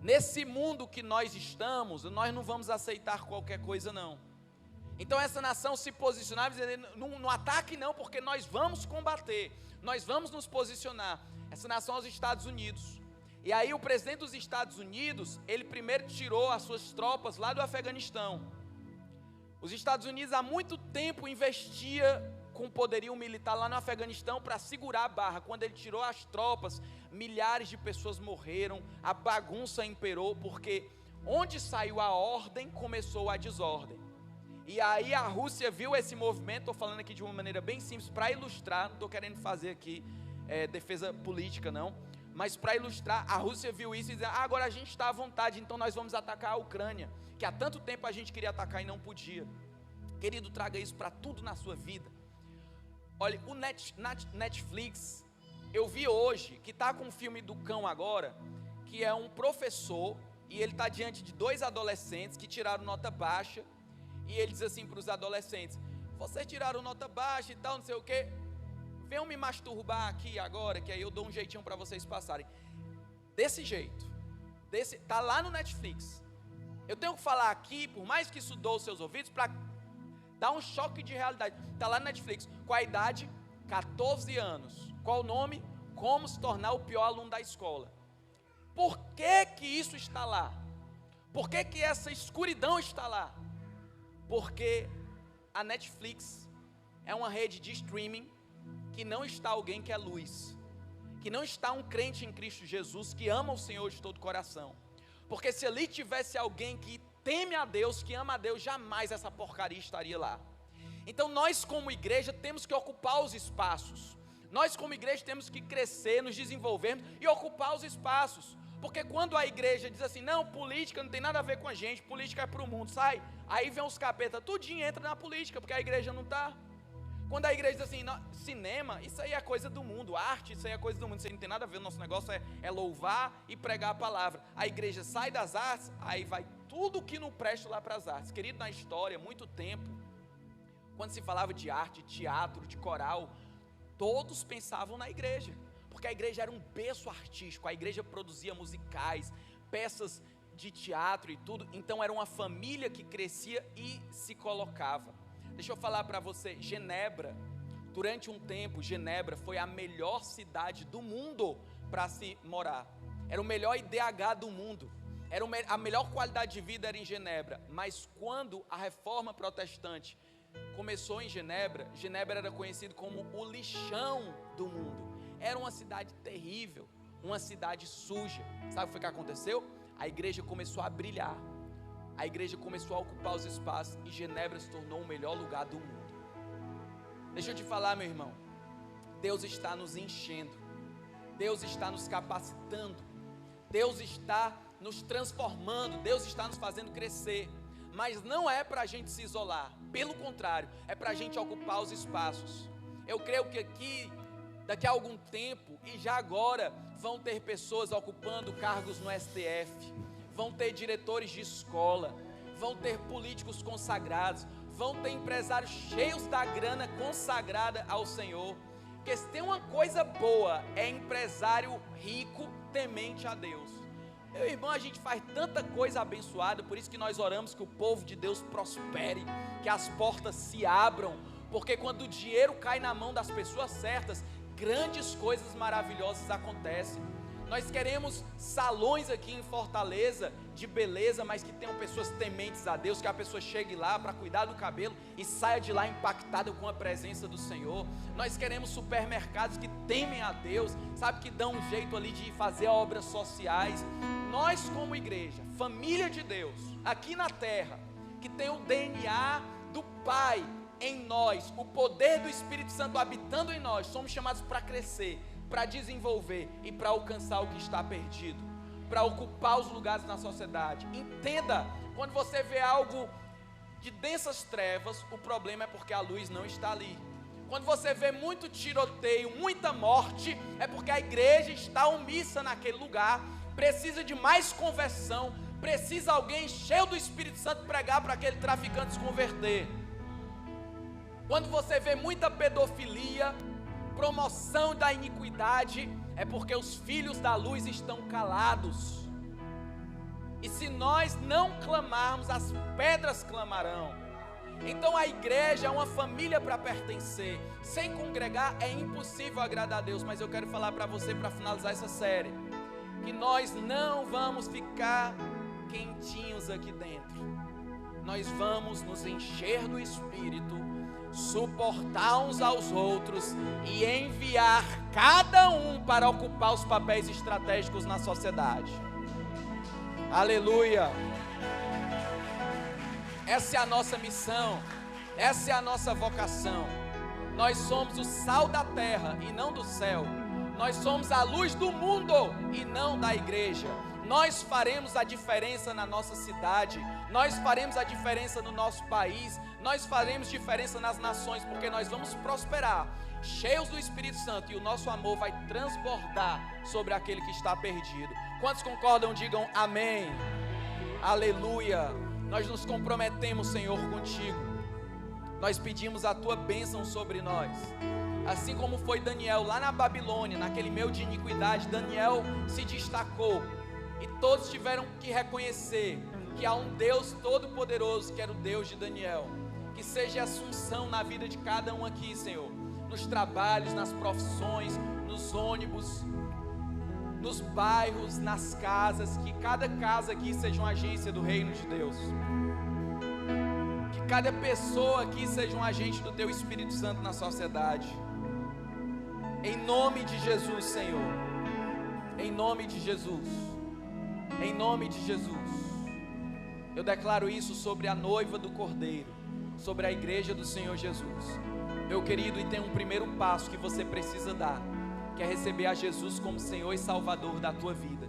nesse mundo que nós estamos, nós não vamos aceitar qualquer coisa não. Então essa nação se posicionava dizendo: não ataque não, porque nós vamos combater, nós vamos nos posicionar. Essa nação é os Estados Unidos. E aí o presidente dos Estados Unidos, ele primeiro tirou as suas tropas lá do Afeganistão. Os Estados Unidos há muito tempo investia com poderio militar lá no Afeganistão para segurar a barra. Quando ele tirou as tropas, milhares de pessoas morreram, a bagunça imperou, porque onde saiu a ordem, começou a desordem. E aí a Rússia viu esse movimento, estou falando aqui de uma maneira bem simples, para ilustrar, não estou querendo fazer aqui defesa política não, mas para ilustrar, a Rússia viu isso e disse: agora a gente está à vontade, então nós vamos atacar a Ucrânia, que há tanto tempo a gente queria atacar e não podia. Querido, traga isso para tudo na sua vida. Olha, o Netflix, eu vi hoje, que está com um filme do cão agora, que é um professor, e ele está diante de dois adolescentes que tiraram nota baixa, e ele diz assim para os adolescentes: vocês tiraram nota baixa e tal, não sei o que, venham me masturbar aqui agora, que aí eu dou um jeitinho para vocês passarem. Desse jeito, está lá no Netflix. Eu tenho que falar aqui, por mais que isso doa os seus ouvidos, para dar um choque de realidade. Está lá no Netflix, com a idade 14 anos. Qual o nome? Como se tornar o pior aluno da escola. Por que isso está lá? Por que essa escuridão está lá? Porque a Netflix é uma rede de streaming que não está alguém que é luz, que não está um crente em Cristo Jesus, que ama o Senhor de todo o coração. Porque se ali tivesse alguém que teme a Deus, que ama a Deus, jamais essa porcaria estaria lá. Então nós como igreja temos que ocupar os espaços. Nós como igreja temos que crescer, nos desenvolvermos e ocupar os espaços. Porque quando a igreja diz assim: não, política não tem nada a ver com a gente, política é para o mundo, sai. Aí vem os capeta, tudinho entra na política, porque a igreja não está. Quando a igreja diz assim: não, cinema, isso aí é coisa do mundo, arte, isso aí é coisa do mundo, isso aí não tem nada a ver, o nosso negócio é louvar e pregar a palavra. A igreja sai das artes, aí vai tudo que não presta lá para as artes. Querido, na história, muito tempo, quando se falava de arte, de teatro, de coral, todos pensavam na igreja, porque a igreja era um berço artístico, a igreja produzia musicais, peças de teatro e tudo, então era uma família que crescia e se colocava. Deixa eu falar para você, Genebra, durante um tempo, Genebra foi a melhor cidade do mundo para se morar, era o melhor IDH do mundo, a melhor qualidade de vida era em Genebra. Mas quando a reforma protestante começou em Genebra, Genebra era conhecido como o lixão do mundo, era uma cidade terrível, uma cidade suja. Sabe o que foi que aconteceu? A igreja começou a brilhar, a igreja começou a ocupar os espaços e Genebra se tornou o melhor lugar do mundo. Deixa eu te falar, meu irmão, Deus está nos enchendo, Deus está nos capacitando, Deus está nos transformando, Deus está nos fazendo crescer. Mas não é para a gente se isolar, pelo contrário, é para a gente ocupar os espaços. Eu creio que aqui, daqui a algum tempo, e já agora, vão ter pessoas ocupando cargos no STF, vão ter diretores de escola, vão ter políticos consagrados, vão ter empresários cheios da grana consagrada ao Senhor. Porque se tem uma coisa boa, é empresário rico, temente a Deus. Meu irmão, a gente faz tanta coisa abençoada, por isso que nós oramos que o povo de Deus prospere, que as portas se abram, porque quando o dinheiro cai na mão das pessoas certas, grandes coisas maravilhosas acontecem. Nós queremos salões aqui em Fortaleza de beleza, mas que tenham pessoas tementes a Deus, que a pessoa chegue lá para cuidar do cabelo e saia de lá impactada com a presença do Senhor. Nós queremos supermercados que temem a Deus, sabe, que dão um jeito ali de fazer obras sociais. Nós como igreja, família de Deus, aqui na terra, que tem o DNA do Pai em nós, o poder do Espírito Santo habitando em nós, somos chamados para crescer, para desenvolver e para alcançar o que está perdido, para ocupar os lugares na sociedade. Entenda, quando você vê algo de densas trevas, o problema é porque a luz não está ali. Quando você vê muito tiroteio, muita morte, é porque a igreja está omissa naquele lugar, precisa de mais conversão, precisa alguém cheio do Espírito Santo pregar para aquele traficante se converter. Quando você vê muita pedofilia, promoção da iniquidade, é porque os filhos da luz estão calados. E se nós não clamarmos, as pedras clamarão. Então a igreja é uma família para pertencer. Sem congregar é impossível agradar a Deus. Mas eu quero falar para você, para finalizar essa série, que nós não vamos ficar quentinhos aqui dentro. Nós vamos nos encher do Espírito, suportar uns aos outros e enviar cada um para ocupar os papéis estratégicos na sociedade. Aleluia! Essa é a nossa missão, essa é a nossa vocação. Nós somos o sal da terra e não do céu. Nós somos a luz do mundo e não da igreja. Nós faremos a diferença na nossa cidade, nós faremos a diferença no nosso país, nós faremos diferença nas nações, porque nós vamos prosperar, cheios do Espírito Santo, e o nosso amor vai transbordar sobre aquele que está perdido. Quantos concordam, digam amém. Aleluia. Nós nos comprometemos, Senhor, contigo. Nós pedimos a tua bênção sobre nós. Assim como foi Daniel lá na Babilônia, naquele meio de iniquidade, Daniel se destacou. E todos tiveram que reconhecer que há um Deus todo-poderoso, que era o Deus de Daniel. Que seja assunção na vida de cada um aqui, Senhor. Nos trabalhos, nas profissões, nos ônibus, nos bairros, nas casas. Que cada casa aqui seja uma agência do reino de Deus. Que cada pessoa aqui seja um agente do Teu Espírito Santo na sociedade. Em nome de Jesus, Senhor. Em nome de Jesus. Em nome de Jesus, eu declaro isso sobre a noiva do Cordeiro, sobre a igreja do Senhor Jesus. Meu querido, e tem um primeiro passo que você precisa dar, que é receber a Jesus como Senhor e Salvador da tua vida.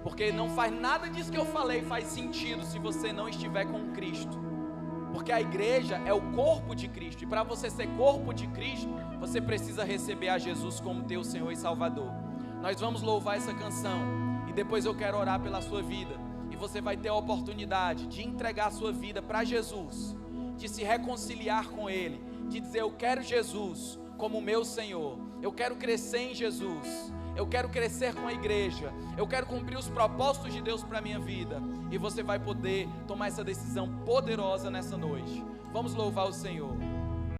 Porque não faz nada disso que eu falei, faz sentido se você não estiver com Cristo. Porque a igreja é o corpo de Cristo, e para você ser corpo de Cristo, você precisa receber a Jesus como teu Senhor e Salvador. Nós vamos louvar essa canção. E depois eu quero orar pela sua vida. E você vai ter a oportunidade de entregar a sua vida para Jesus, de se reconciliar com Ele, de dizer: eu quero Jesus como meu Senhor, eu quero crescer em Jesus, eu quero crescer com a igreja, eu quero cumprir os propósitos de Deus para a minha vida. E você vai poder tomar essa decisão poderosa nessa noite. Vamos louvar o Senhor.